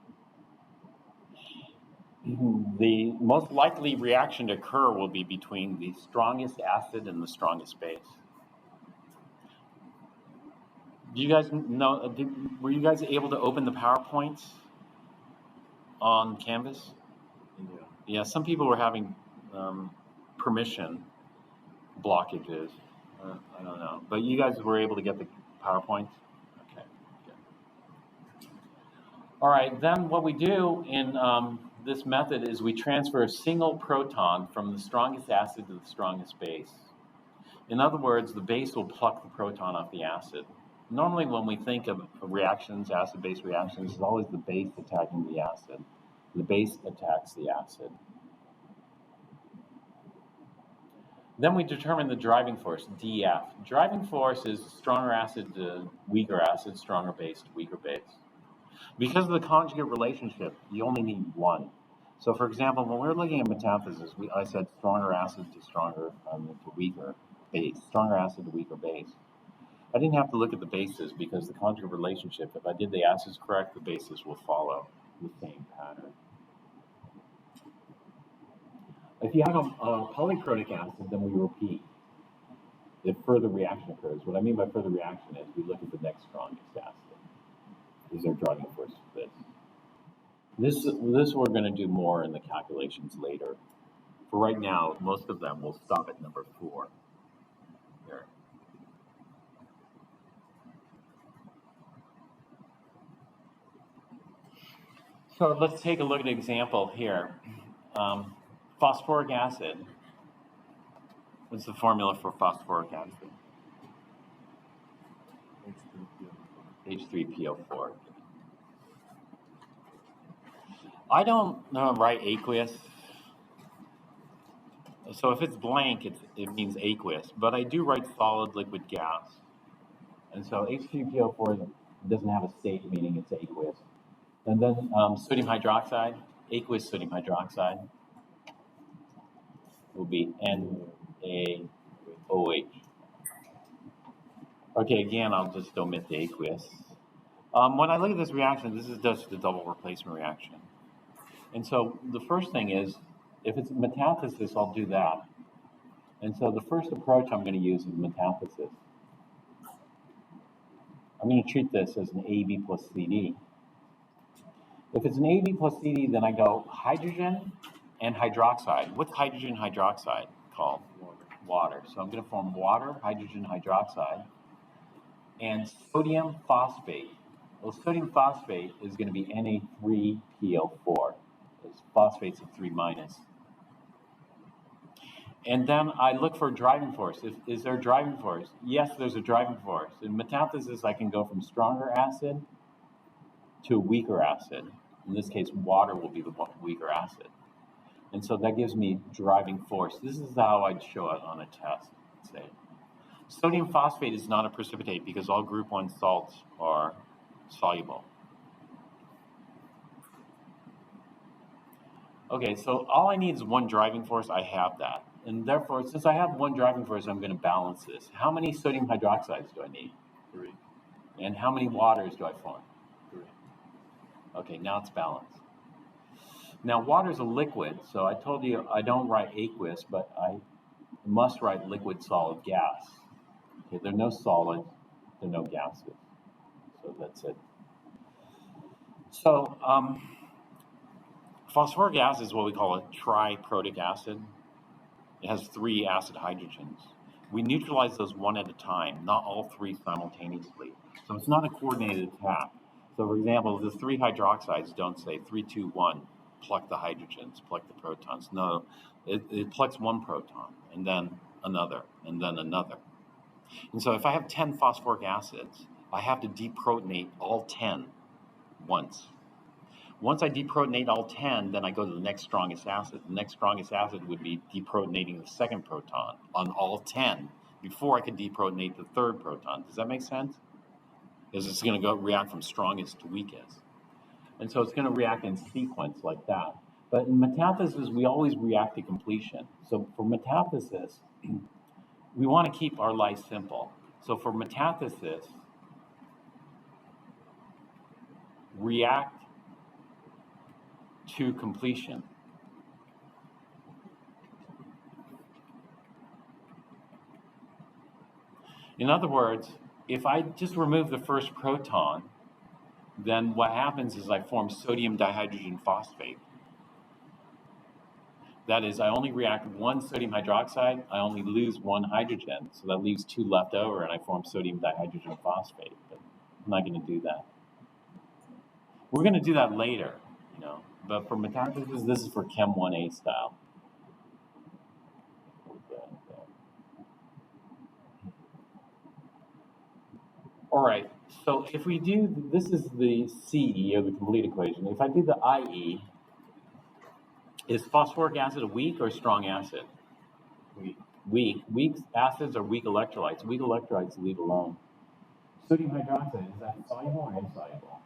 The most likely reaction to occur will be between the strongest acid and the strongest base. Do you guys know, were you guys able to open the PowerPoints on Canvas? Yeah, some people were having permission blockages. I don't know. But you guys were able to get the PowerPoints? Okay, good. All right, then what we do in this method is we transfer a single proton from the strongest acid to the strongest base. In other words, the base will pluck the proton off the acid. Normally when we think of reactions, acid-base reactions, it's always the base attacking the acid. The base attacks the acid. Then we determine the driving force, DF. Driving force is stronger acid to weaker acid, stronger base to weaker base. Because of the conjugate relationship, you only need one. So for example, when we were looking at metathesis, I said stronger acid to weaker base, stronger acid to weaker base. I didn't have to look at the bases because the conjugate relationship, if I did the acids correct, the bases will follow the same pattern. If you have a polyprotic acid, then we repeat. If further reaction occurs, what I mean by further reaction is we look at the next strongest acid. Is there driving force for this? This we're going to do more in the calculations later. For right now, most of them will stop at number 4. There. So let's take a look at an example here. Phosphoric acid. What's the formula for phosphoric acid? H3PO4. I don't write aqueous. So if it's blank, it means aqueous. But I do write solid, liquid, gas. And so H3PO4 doesn't have a state, meaning it's aqueous. And then sodium hydroxide, aqueous sodium hydroxide will be NaOH. Okay, again, I'll just omit the aqueous. When I look at this reaction, this is just a double replacement reaction. And so the first thing is, if it's metathesis, I'll do that. And so the first approach I'm going to use is metathesis. I'm going to treat this as an AB plus CD. If it's an AB plus CD, then I go hydrogen and hydroxide. What's hydrogen hydroxide called? Water. So I'm going to form water, hydrogen hydroxide, and sodium phosphate. Well, sodium phosphate is going to be Na3PO4. It's phosphates of 3 minus. And then I look for a driving force. Is there a driving force? Yes, there's a driving force. In metathesis, I can go from stronger acid to a weaker acid. In this case, water will be the weaker acid. And so that gives me driving force. This is how I'd show it on a test, say. Sodium phosphate is not a precipitate because all group 1 salts are soluble. Okay, so all I need is one driving force. I have that. And therefore, since I have one driving force, I'm going to balance this. How many sodium hydroxides do I need? 3. And how many waters do I form? 3. Okay, now it's balanced. Now, water is a liquid, so I told you I don't write aqueous, but I must write liquid, solid, gas. Okay, there are no solids, there are no gases. So that's it. So, phosphoric acid is what we call a triprotic acid. It has 3 acid hydrogens. We neutralize those one at a time, not all 3 simultaneously. So it's not a coordinated attack. So for example, the 3 hydroxides don't say 3, 2, 1, pluck the hydrogens, pluck the protons. No, it plucks 1 proton, and then another, and then another. And so if I have 10 phosphoric acids, I have to deprotonate all 10 once. Once I deprotonate all 10, then I go to the next strongest acid. The next strongest acid would be deprotonating the second proton on all 10 before I could deprotonate the third proton. Does that make sense? Because it's going to go react from strongest to weakest. And so it's going to react in sequence like that. But in metathesis, we always react to completion. So for metathesis, we want to keep our life simple. So for metathesis, react to completion. In other words, if I just remove the first proton, then what happens is I form sodium dihydrogen phosphate. That is, I only react 1 sodium hydroxide, I only lose 1 hydrogen, so that leaves 2 left over, and I form sodium dihydrogen phosphate. But I'm not going to do that. We're going to do that later, But for metathesis, this is for Chem 1A style. All right, so if we do, this is the CE, or the complete equation. If I do the IE, is phosphoric acid a weak or strong acid? Weak. Weak. Weak acids are weak electrolytes. Weak electrolytes leave alone. Sodium hydroxide, is that soluble or insoluble?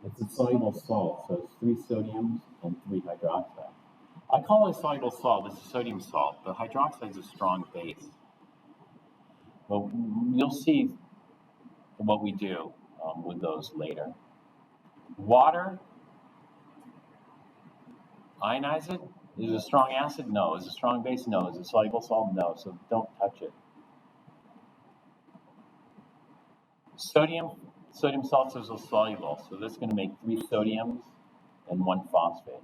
It's a soluble salt, so it's 3 sodiums and 3 hydroxide. I call it a soluble salt. It's a sodium salt. The hydroxide is a strong base. Well, you'll see what we do with those later. Water, ionize it. Is it a strong acid? No. Is it a strong base? No. Is it a soluble salt? No. So don't touch it. Sodium salts are soluble, so that's going to make 3 sodiums and 1 phosphate.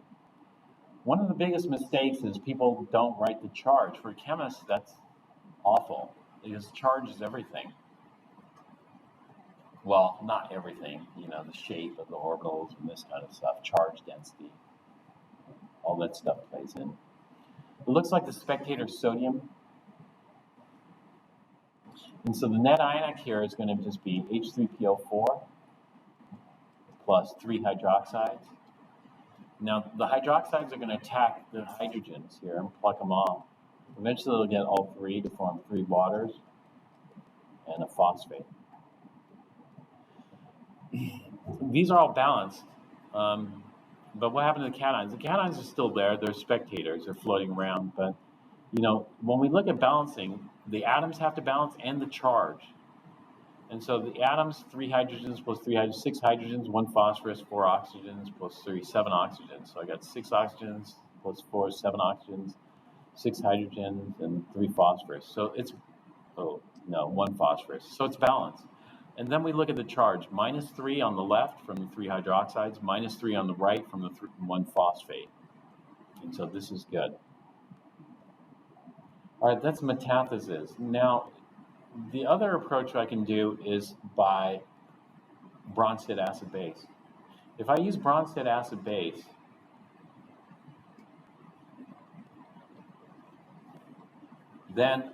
One of the biggest mistakes is people don't write the charge. For chemists, that's awful, because charge is everything. Well, not everything, the shape of the orbitals and this kind of stuff, charge density, all that stuff plays in. It looks like the spectator sodium. And so the net ionic here is going to just be H3PO4 plus 3 hydroxides. Now, the hydroxides are going to attack the hydrogens here and pluck them off. Eventually, they'll get all 3 to form 3 waters and a phosphate. These are all balanced. But what happened to the cations? The cations are still there. They're spectators. They're floating around. But, when we look at balancing, the atoms have to balance and the charge. And so the atoms, 3 hydrogens plus 3 hydrogens, 6 hydrogens, 1 phosphorus, 4 oxygens plus 3, 7 oxygens. So I got 6 oxygens plus 4, 7 oxygens. 6 hydrogens and 3 phosphorus. So it's, oh, no, 1 phosphorus. So it's balanced. And then we look at the charge, -3 on the left from the 3 hydroxides, -3 on the right from the 1 phosphate. And so this is good. All right, that's metathesis. Now, the other approach I can do is by Bronsted acid base. If I use Bronsted acid base, then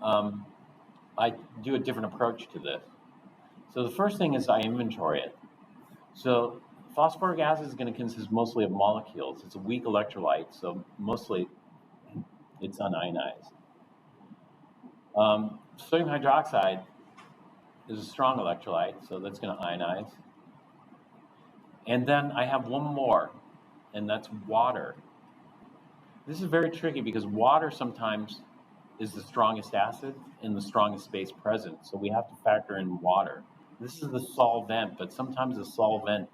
I do a different approach to this. So the first thing is I inventory it. So phosphoric acid is going to consist mostly of molecules. It's a weak electrolyte, so mostly it's unionized. Sodium hydroxide is a strong electrolyte, so that's going to ionize. And then I have one more, and that's water. This is very tricky because water sometimes is the strongest acid and the strongest base present, so we have to factor in water. This is the solvent, but sometimes the solvent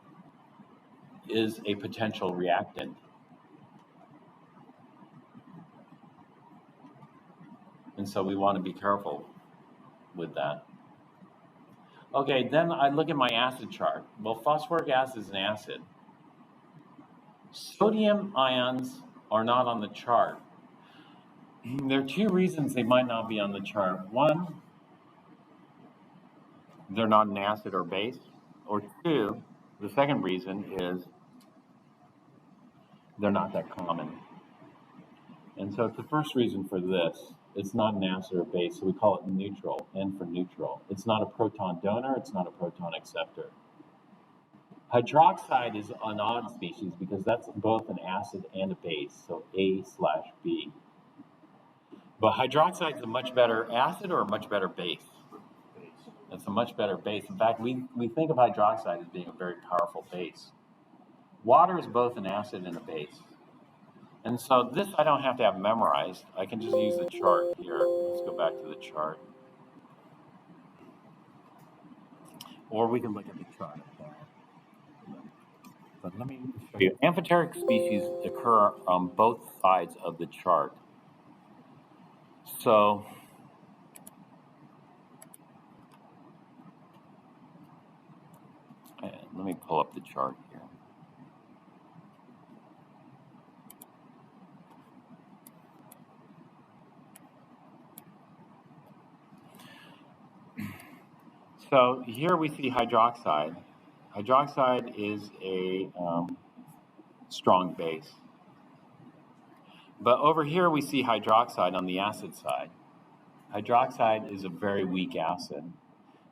is a potential reactant. And so we want to be careful with that. Okay, then I look at my acid chart. Well, phosphoric acid is an acid. Sodium ions are not on the chart. There are 2 reasons they might not be on the chart. One, they're not an acid or base. Or 2, the second reason is they're not that common. And so it's the first reason for this. It's not an acid or base, so we call it neutral, N for neutral. It's not a proton donor, it's not a proton acceptor. Hydroxide is an odd species because that's both an acid and a base, so A/B. But hydroxide is a much better acid or a much better base? It's a much better base. In fact, we think of hydroxide as being a very powerful base. Water is both an acid and a base. And so this I don't have to have memorized. I can just use the chart here. Let's go back to the chart. Or we can look at the chart. But let me show you. Amphoteric species occur on both sides of the chart. So let me pull up the chart here. So here we see hydroxide. Hydroxide is a strong base. But over here we see hydroxide on the acid side. Hydroxide is a very weak acid.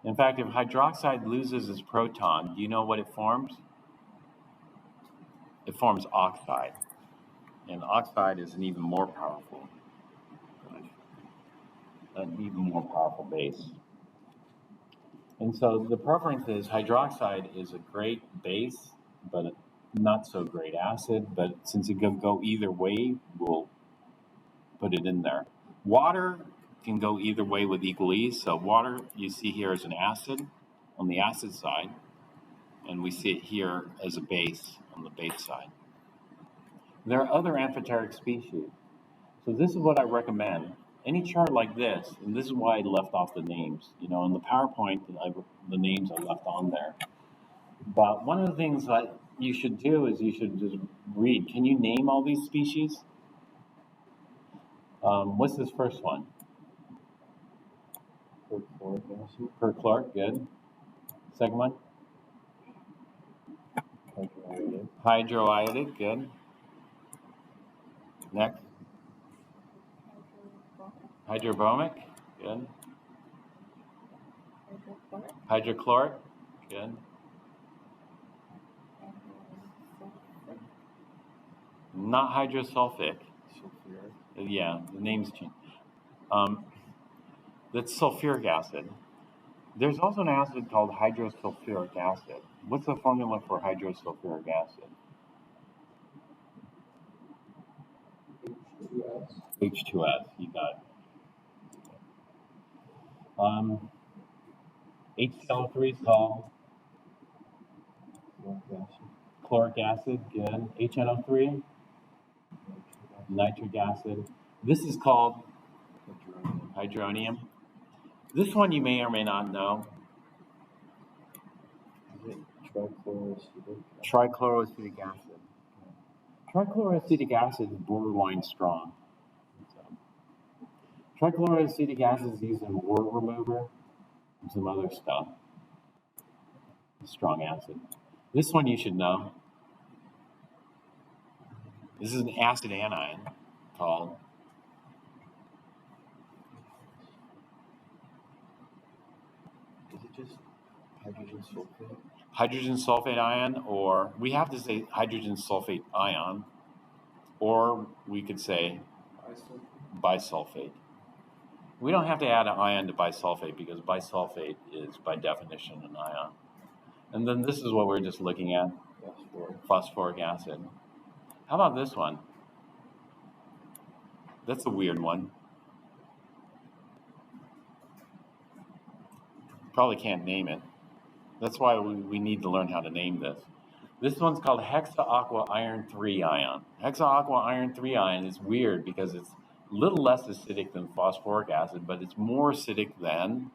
In fact, if hydroxide loses its proton, do you know what it forms? It forms oxide. And oxide is an even more powerful base. And so the preference is hydroxide is a great base, but not so great acid. But since it can go either way, we'll put it in there. Water can go either way with equal ease. So water you see here as an acid on the acid side, and we see it here as a base on the base side. There are other amphoteric species. So this is what I recommend. Any chart like this, and this is why I left off the names. You know, in the PowerPoint, the names are left on there. But one of the things that you should do is you should just read. Can you name all these species? What's this first one? Perchloric acid. Perchloric, good. Second one? Hydroiodic. Hydroiodic, good. Next? Hydrobromic, good. Hydrochloric, good. Not hydrosulfic. Sulfuric. Yeah, the name's changed. That's sulfuric acid. There's also an acid called hydrosulfuric acid. What's the formula for hydrosulfuric acid? H2S. H2S, you got it. HCl3 is called Chloric acid. chloric acid, good. HNO3, nitric acid. This is called hydronium. This one you may or may not know. Is it trichloroacetic? Trichloroacetic acid. Trichloroacetic acid is borderline strong. So, trichloroacetic acid is used in wart remover and some other stuff. Strong acid. This one you should know. This is an acid anion called Is it just hydrogen sulfate? hydrogen sulfate ion, or we have to say hydrogen sulfate ion, or we could say bisulfate. We don't have to add an ion to bisulfate because bisulfate is by definition an ion. And then this is what we're just looking at, phosphoric acid. How about this one? That's a weird one. Probably can't name it. That's why we need to learn how to name this. This one's called hexaaqua iron 3 ion. Hexaaqua iron 3 ion is weird because it's a little less acidic than phosphoric acid, but it's more acidic than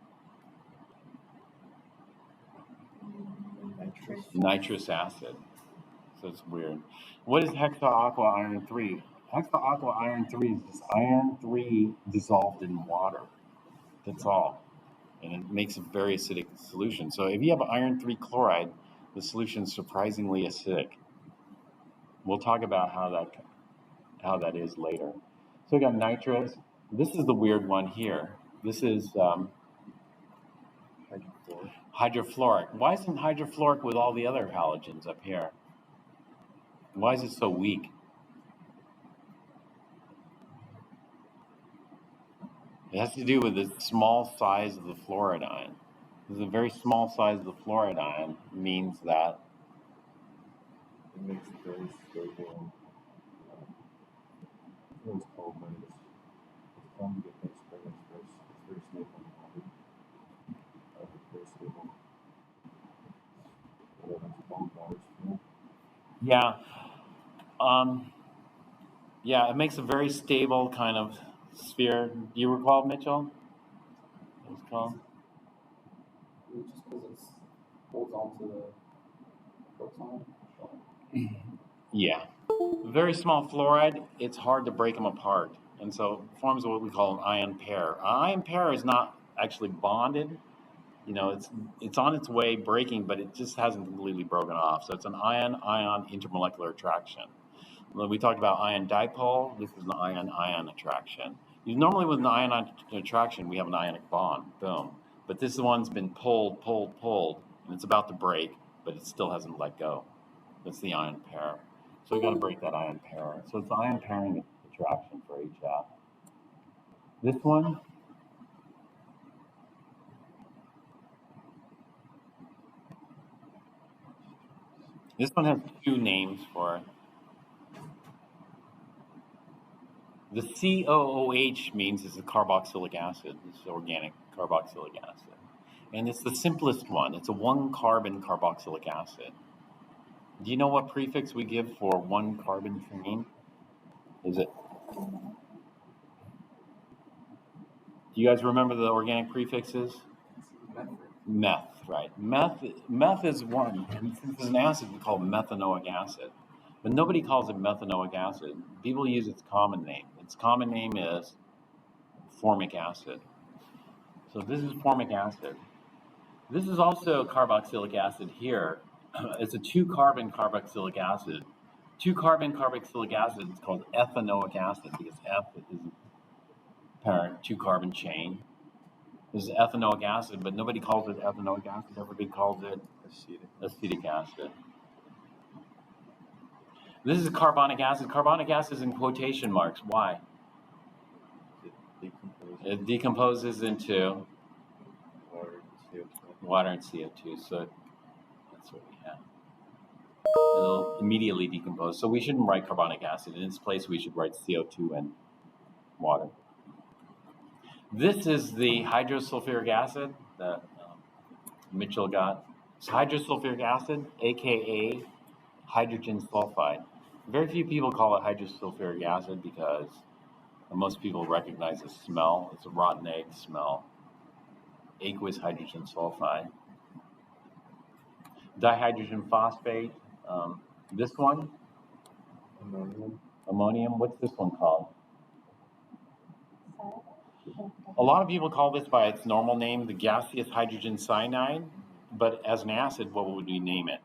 nitrous acid. So it's weird. What is hexaaqua iron 3? Hexaaqua iron 3 is just iron 3 dissolved in water. That's all. And it makes a very acidic solution. So if you have iron 3 chloride, the solution is surprisingly acidic. We'll talk about how that is later. So we got nitrous. This is the weird one here. This is hydrofluoric. Why isn't hydrofluoric with all the other halogens up here? Why is it so weak? It has to do with the small size of the fluoride ion. Because the very small size of the fluoride ion means that it makes it very stable. It's called, but it's fun to get things started. It's very stable in the body. Very stable. It's called water sphere. Yeah. Yeah, it makes a very stable kind of sphere. Do you recall, Mitchell? What it's called? Just because it holds on to the proton. Yeah. Very small fluoride, it's hard to break them apart. And so it forms what we call an ion pair. An ion pair is not actually bonded. You know, it's on its way breaking, but it just hasn't completely broken off. So it's an ion-ion intermolecular attraction. When we talked about ion dipole, this is an ion-ion attraction. Normally with an ion attraction, we have an ionic bond, boom. But this one's been pulled, and it's about to break, but it still hasn't let go. That's the ion pair. So we got to break that ion pair. So it's the ion pairing attraction for HF. This one, has two names for it. The COOH means it's a carboxylic acid. It's organic carboxylic acid. And it's the simplest one. It's a one-carbon carboxylic acid. Do you know what prefix we give for one carbon chain? Is it? Do you guys remember the organic prefixes? Meth, right. Meth is one. And since it's an acid, we call it methanoic acid. But nobody calls it methanoic acid. People use its common name. Its common name is formic acid. So this is formic acid. This is also carboxylic acid here. It's a two-carbon carboxylic acid. Two-carbon carboxylic acid is called ethanoic acid because F is a parent two-carbon chain. This is ethanoic acid, but nobody calls it ethanoic acid. Everybody calls it acetic acid. This is carbonic acid. Carbonic acid is in quotation marks. Why? It decomposes into water and CO2. So that's what we have. It'll immediately decompose. So we shouldn't write carbonic acid. In its place, we should write CO2 and water. This is the hydrosulfuric acid that Mitchell got. It's hydrosulfuric acid, aka hydrogen sulfide. Very few people call it hydrosulfuric acid because And most people recognize the smell. It's a rotten egg smell. Aqueous hydrogen sulfide. Dihydrogen phosphate. This one, Ammonium. ammonium. What's this one called? A lot of people call this by its normal name, the gaseous hydrogen cyanide. But as an acid, what would we name it?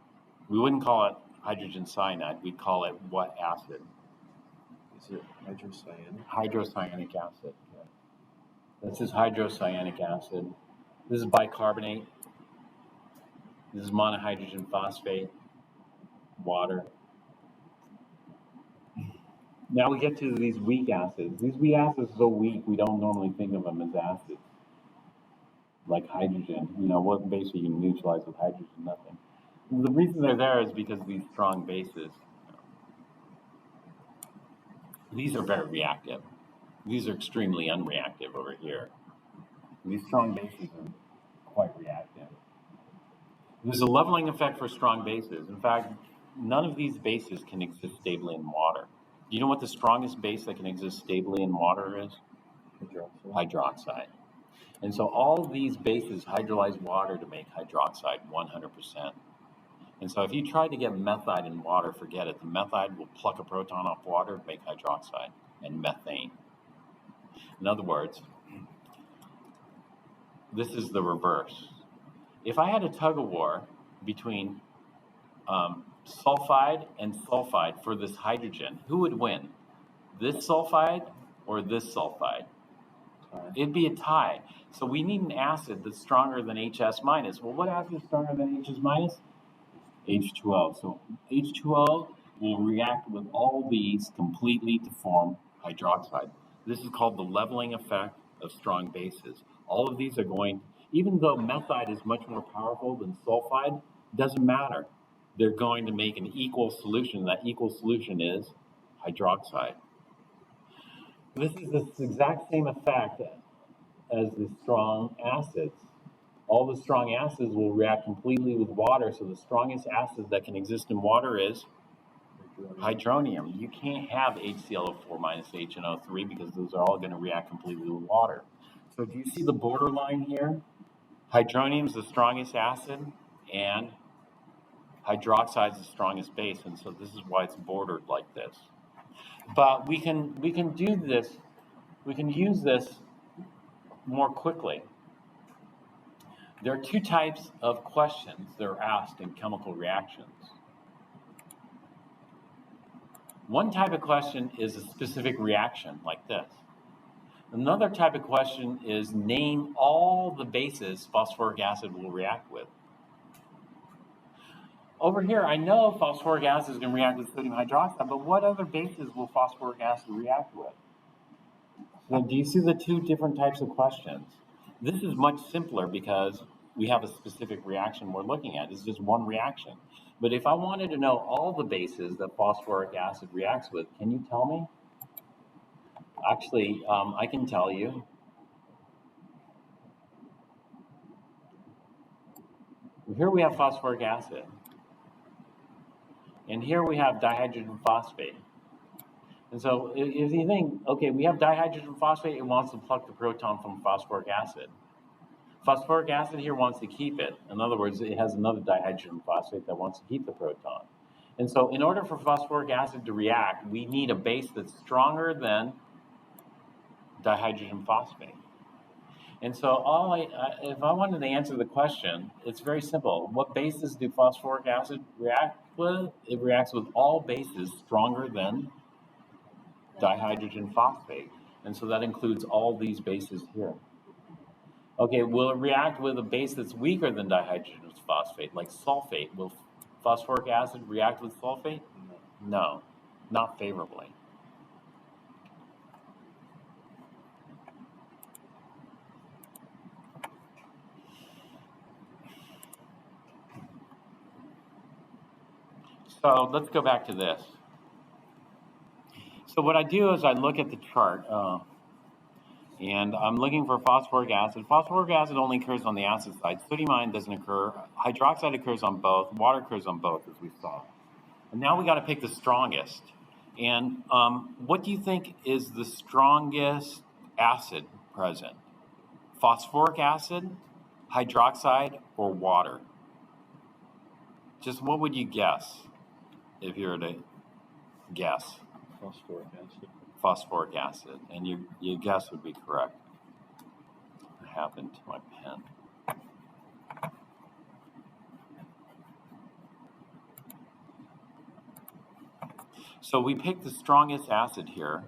We wouldn't call it hydrogen cyanide. We'd call it what acid? Is it hydrocyanic? Hydrocyanic acid. This is hydrocyanic acid. This is bicarbonate. This is monohydrogen phosphate, water. Now we get to these weak acids. These weak acids are so weak, we don't normally think of them as acids. Like hydrogen, what base are you can neutralize with hydrogen? Nothing. The reason they're there is because of these strong bases. These are very reactive. These are extremely unreactive over here. These strong bases are quite reactive. There's a leveling effect for strong bases. In fact, none of these bases can exist stably in water. Do you know what the strongest base that can exist stably in water is? Hydroxide. And so all of these bases hydrolyze water to make hydroxide 100%. And so if you try to get methide in water, forget it. The methide will pluck a proton off water, make hydroxide and methane. In other words, this is the reverse. If I had a tug of war between sulfide and sulfide for this hydrogen, who would win? This sulfide or this sulfide? It'd be a tie. So we need an acid that's stronger than HS minus. Well, what acid is stronger than HS minus? H2O. So H2O will react with all these completely to form hydroxide. This is called the leveling effect of strong bases. All of these are going, even though methide is much more powerful than sulfide, doesn't matter. They're going to make an equal solution. That equal solution is hydroxide. This is the exact same effect as the strong acids. All the strong acids will react completely with water, so the strongest acid that can exist in water is hydronium. You can't have HClO4 minus HNO3 because those are all going to react completely with water. So do you see the borderline here? Hydronium is the strongest acid, and hydroxide is the strongest base, and so this is why it's bordered like this. But we can do this. We can use this more quickly. There are two types of questions that are asked in chemical reactions. One type of question is a specific reaction, like this. Another type of question is name all the bases phosphoric acid will react with. Over here, I know phosphoric acid is going to react with sodium hydroxide, but what other bases will phosphoric acid react with? So do you see the two different types of questions? This is much simpler because we have a specific reaction we're looking at. It's just one reaction. But if I wanted to know all the bases that phosphoric acid reacts with, can you tell me? Actually, I can tell you. Here we have phosphoric acid. And here we have dihydrogen phosphate. And so if you think, okay, we have dihydrogen phosphate, it wants to pluck the proton from phosphoric acid. Phosphoric acid here wants to keep it. In other words, it has another dihydrogen phosphate that wants to keep the proton. And so in order for phosphoric acid to react, we need a base that's stronger than dihydrogen phosphate. And so if I wanted to answer the question, it's very simple. What bases do phosphoric acid react with? It reacts with all bases stronger than dihydrogen phosphate. And so that includes all these bases here. Okay, will it react with a base that's weaker than dihydrogen phosphate, like sulfate? Will phosphoric acid react with sulfate? No, not favorably. So let's go back to this. So what I do is I look at the chart, and I'm looking for phosphoric acid. Phosphoric acid only occurs on the acid side. Sodium ion doesn't occur. Hydroxide occurs on both. Water occurs on both, as we saw. And now we got to pick the strongest. And what do you think is the strongest acid present? Phosphoric acid, hydroxide, or water? Just what would you guess if you were to guess? Phosphoric acid. Phosphoric acid. And your guess would be correct. What happened to my pen? So we picked the strongest acid here.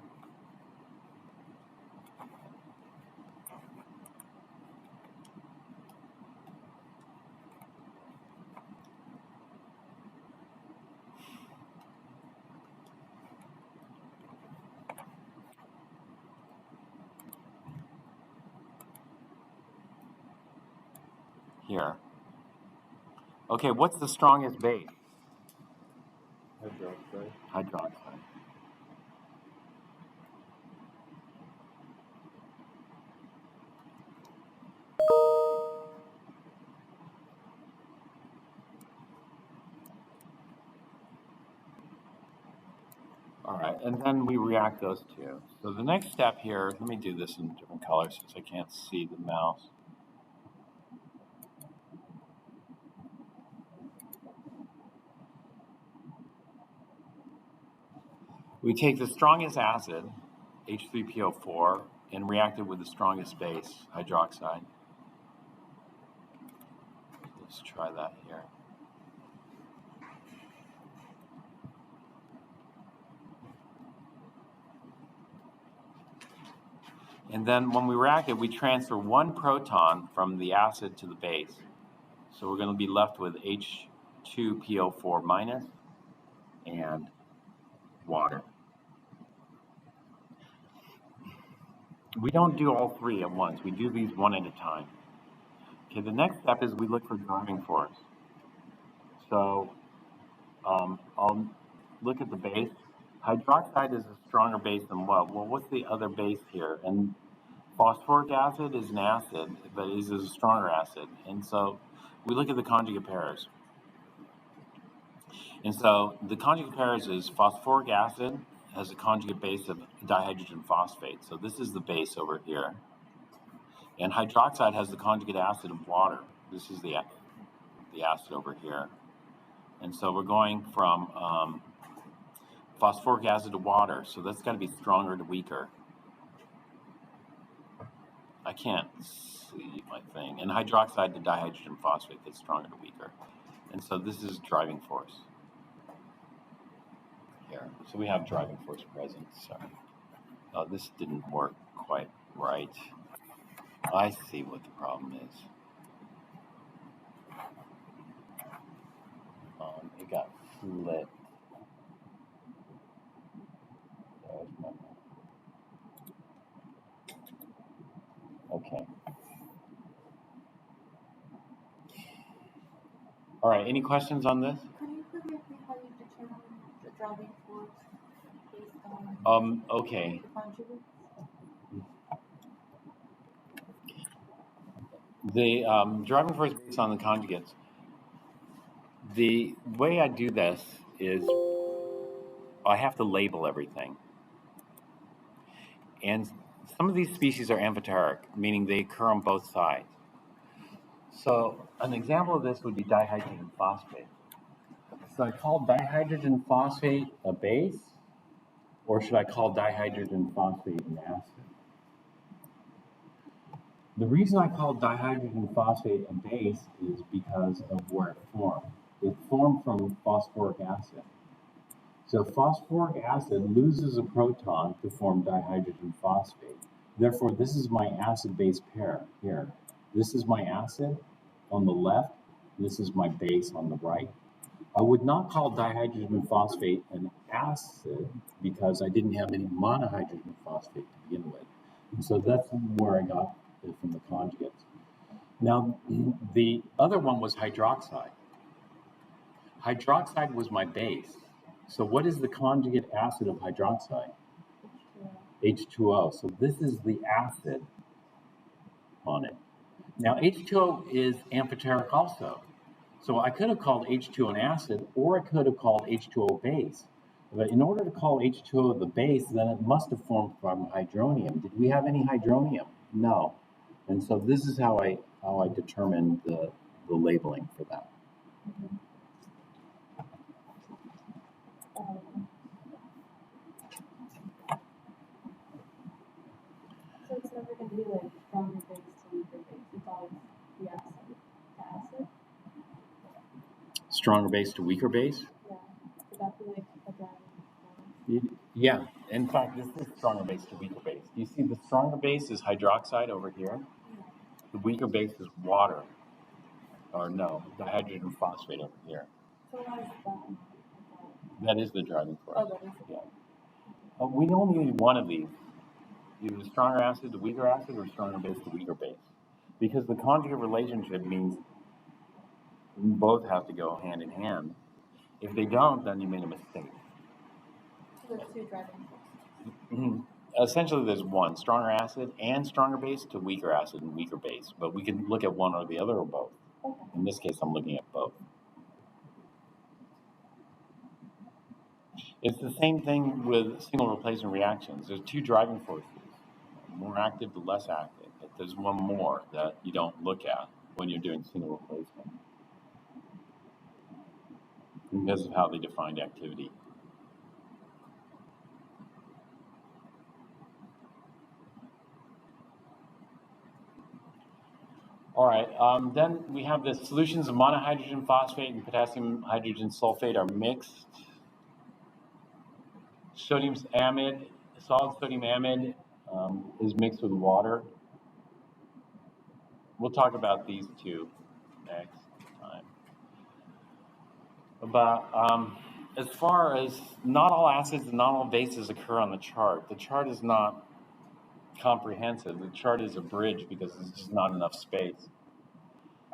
Here. Okay, what's the strongest base? Hydroxide. Hydroxide. All right, and then we react those two. So the next step here, let me do this in different colors since I can't see the mouse. We take the strongest acid, H3PO4, and react it with the strongest base, hydroxide. Let's try that here. And then when we react it, we transfer one proton from the acid to the base. So we're going to be left with H2PO4 minus and water. We don't do all three at once. We do these one at a time. Okay, the next step is we look for driving force. So I'll look at the base. Hydroxide is a stronger base than what? Well, what's the other base here? And phosphoric acid is an acid, but it is a stronger acid. And so we look at the conjugate pairs. And so the conjugate pairs is phosphoric acid has a conjugate base of dihydrogen phosphate. So this is the base over here. And hydroxide has the conjugate acid of water. This is the acid over here. And so we're going from phosphoric acid to water. So that's got to be stronger to weaker. I can't see my thing. And hydroxide to dihydrogen phosphate, that's stronger to weaker. And so this is driving force. Here. So we have driving force present. Sorry. Oh, this didn't work quite right. I see what the problem is. It got flipped. Okay. All right. Any questions on this? Could you please repeat how you determine the driving force based on Okay. the conjugates? The driving force based on the conjugates. The way I do this is I have to label everything. And some of these species are amphoteric, meaning they occur on both sides. So an example of this would be dihydrogen phosphate. So I call dihydrogen phosphate a base, or should I call dihydrogen phosphate an acid? The reason I call dihydrogen phosphate a base is because of where it formed. It formed from phosphoric acid. So phosphoric acid loses a proton to form dihydrogen phosphate. Therefore, this is my acid-base pair here. This is my acid on the left. This is my base on the right. I would not call dihydrogen phosphate an acid because I didn't have any monohydrogen phosphate to begin with. And so that's where I got it from the conjugates. Now, the other one was hydroxide. Hydroxide was my base. So what is the conjugate acid of hydroxide? H2O. So this is the acid on it. Now H2O is amphoteric also. So I could have called H2O an acid, or I could have called H2O base. But in order to call H2O the base, then it must have formed from hydronium. Did we have any hydronium? No. And so this is how I determined the labeling for that. So it's never going to be like stronger base to weaker base. It's always the acid to acid. Stronger base to weaker base? Yeah. Would that be like a driving force? Yeah. In fact, this is stronger base to weaker base. You see the stronger base is hydroxide over here. Yeah. The weaker base is water. Or no, the hydrogen phosphate over here. So why is that? That is the driving force. Oh, that is it. Yeah. We only need one of these. Either stronger acid to weaker acid or stronger base to weaker base. Because the conjugate relationship means both have to go hand in hand. If they don't, then you made a mistake. So there's two driving forces. Essentially, there's one, stronger acid and stronger base to weaker acid and weaker base. But we can look at one or the other or both. Okay. In this case, I'm looking at both. It's the same thing with single replacement reactions. There's two driving forces, more active to less active. But there's one more that you don't look at when you're doing single replacement because of how they defined activity. All right, then we have the solutions of monohydrogen phosphate and potassium hydrogen sulfate are mixed. Sodium amide, solid sodium amide is mixed with water. We'll talk about these two next time. But as far as not all acids and not all bases occur on the chart is not comprehensive. The chart is a bridge because there's just not enough space.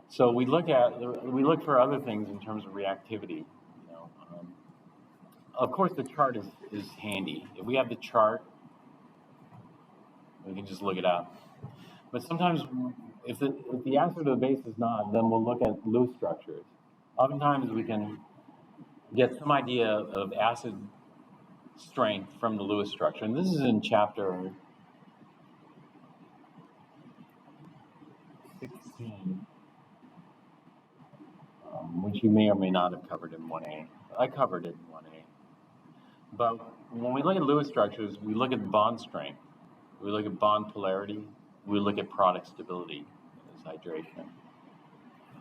So we look for other things in terms of reactivity. Of course, the chart is handy. If we have the chart, we can just look it up. But sometimes, if the acid or the base is not, then we'll look at Lewis structures. Oftentimes, we can get some idea of acid strength from the Lewis structure. And this is in chapter 16, which you may or may not have covered in 1A. I covered it in 1A. But when we look at Lewis structures, we look at bond strength, we look at bond polarity, we look at product stability as hydration.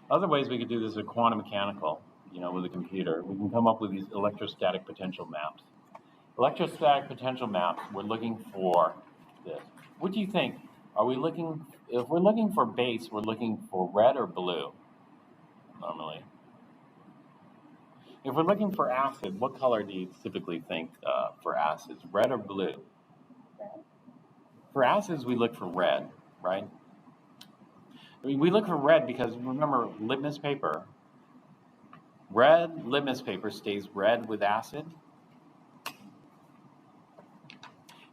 Other ways we could do this are quantum mechanical, with a computer. We can come up with these electrostatic potential maps. Electrostatic potential maps, we're looking for this. What do you think? If we're looking for base, we're looking for red or blue, normally? If we're looking for acid, what color do you typically think for acids, red or blue? Red. For acids, we look for red, right? We look for red because, remember, litmus paper. Red litmus paper stays red with acid.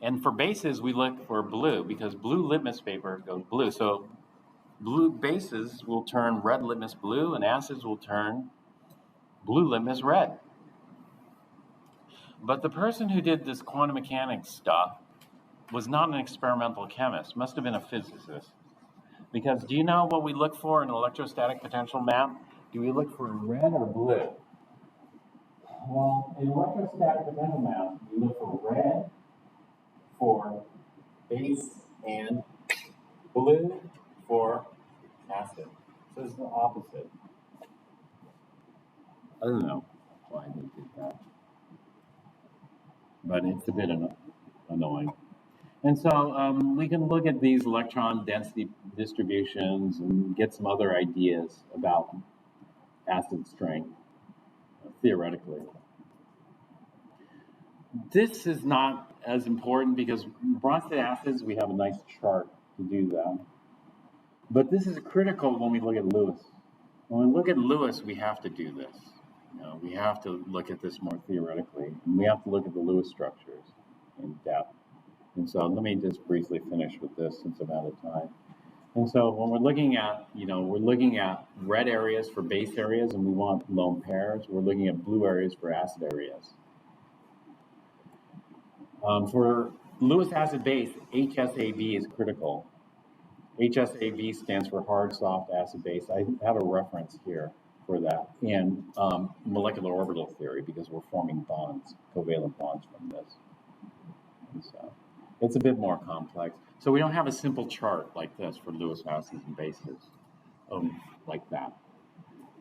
And for bases, we look for blue because blue litmus paper goes blue. So blue bases will turn red litmus blue and acids will turn blue litmus red. But the person who did this quantum mechanics stuff was not an experimental chemist, must have been a physicist. Because do you know what we look for in an electrostatic potential map? Do we look for red or blue? Well, in electrostatic potential maps, we look for red for base and blue for acid. So it's the opposite. I don't know why they did that, but it's a bit annoying. And so we can look at these electron density distributions and get some other ideas about acid strength, theoretically. This is not as important because bronzite acids, we have a nice chart to do that. But this is critical when we look at Lewis. When we look at Lewis, we have to do this. We have to look at this more theoretically. And we have to look at the Lewis structures in depth. And so let me just briefly finish with this since I'm out of time. And so when we're looking at red areas for base areas and we want lone pairs, we're looking at blue areas for acid areas. For Lewis acid base, HSAB is critical. HSAB stands for hard soft acid base. I have a reference here for that in molecular orbital theory because we're forming bonds, covalent bonds from this. And so it's a bit more complex. So we don't have a simple chart like this for Lewis acids and bases like that.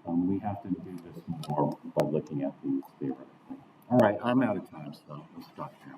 We have to do this more by looking at these theoretically. All right, I'm out of time, so let's stop here.